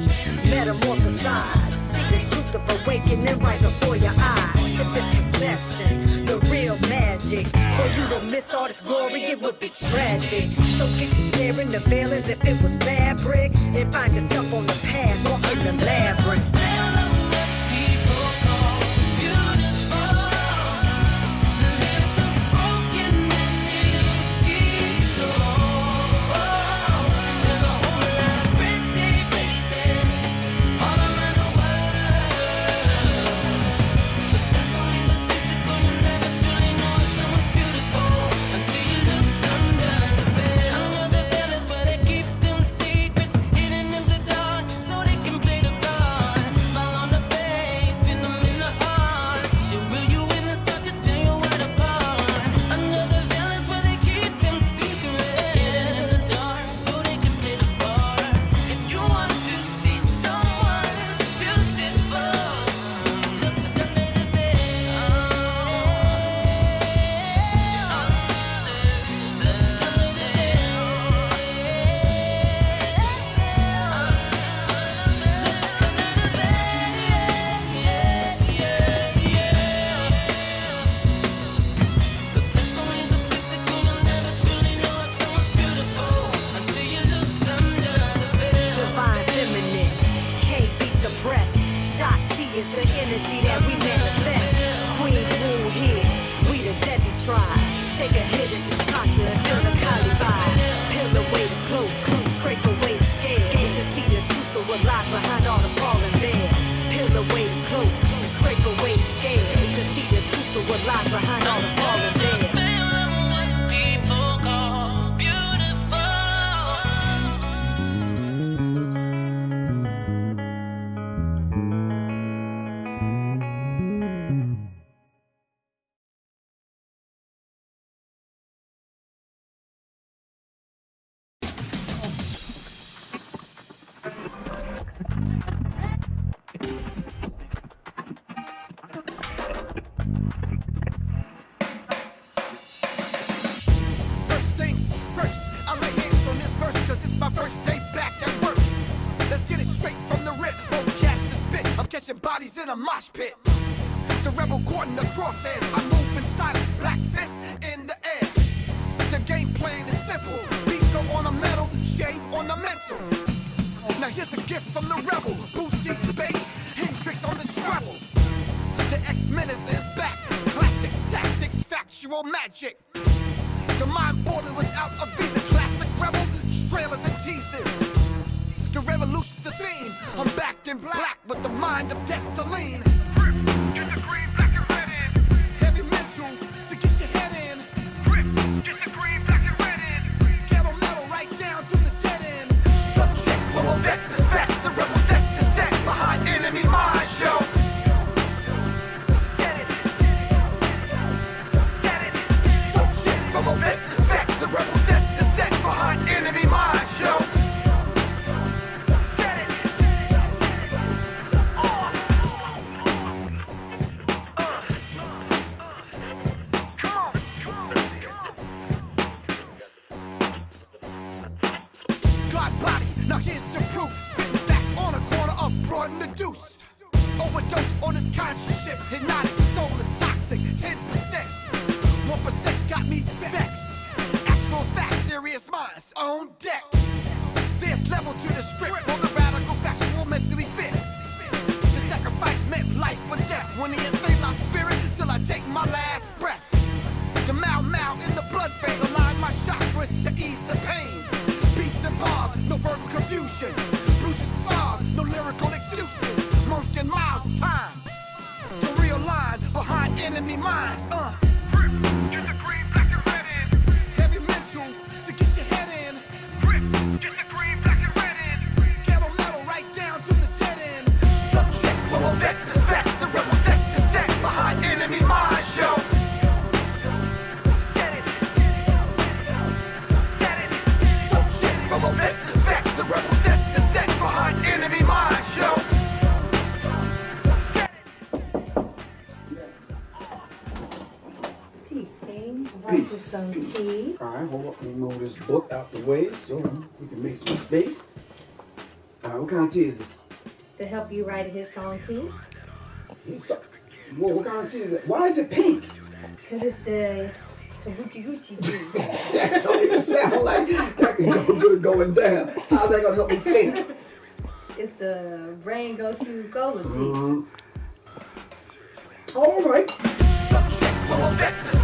metamorphosize. See the truth of awakening right before your eyes. Shift perception, the real magic. For you to miss all this glory, it would be tragic. So get to tearing the veil as if it was fabric, and find yourself on the path, walking the labyrinth. In a mosh pit, the rebel caught in the crosshairs. I move in silence, black fists in the air. The game plan is simple: beat go on a metal, shade on the mental. Now here's a gift from the rebel: Bootsy's bass, Hendrix on the treble. The X-Menace is back, classic tactics, factual magic. The mind bordered without a visa, classic rebel, trailers and teasers. The revolution's the theme. I'm back in black with the mind of Dessalines. Get the green, black, and red in. Heavy mental to get your head in. Get the green, black, and red in. Ghetto metal right down to the dead end. Subject from a vector's facts. The rebel sets the set behind enemy minds, yo. On this conscious shit, hypnotic, soul is toxic, 10%. 1% got me vexed. Actual facts, serious minds on deck. There's level to the script for the radical, factual, mentally fit. The sacrifice meant life or death. When the invade my spirit till I take my last breath. The mau in the blood veins align my chakras to ease the pain. Beats and bars, no verbal confusion. Bruises and scars, no lyrical excuses. Monk and Miles time. The real line behind enemy minds. Get the green, black and red in. Heavy mental to get your head in. Get the green, black and red in. Ghetto metal right down to the dead end. Subject from a vector's facts. The rebel sets the set behind enemy minds, yo. Subject from a vector's facts. The rebel sets the set behind enemy minds, yo. Peace. Some tea. All right, hold up. Let me move this book out the way so we can make some space. All right, what kind of tea is this? To help you write his song tea. Whoa, what kind of tea is it? Why is it pink? Because it's the Gucci tea. That don't even sound like that can go good going down. How's that going to help me pink? It's the brain go-to cola tea. All right. Subject from a vector.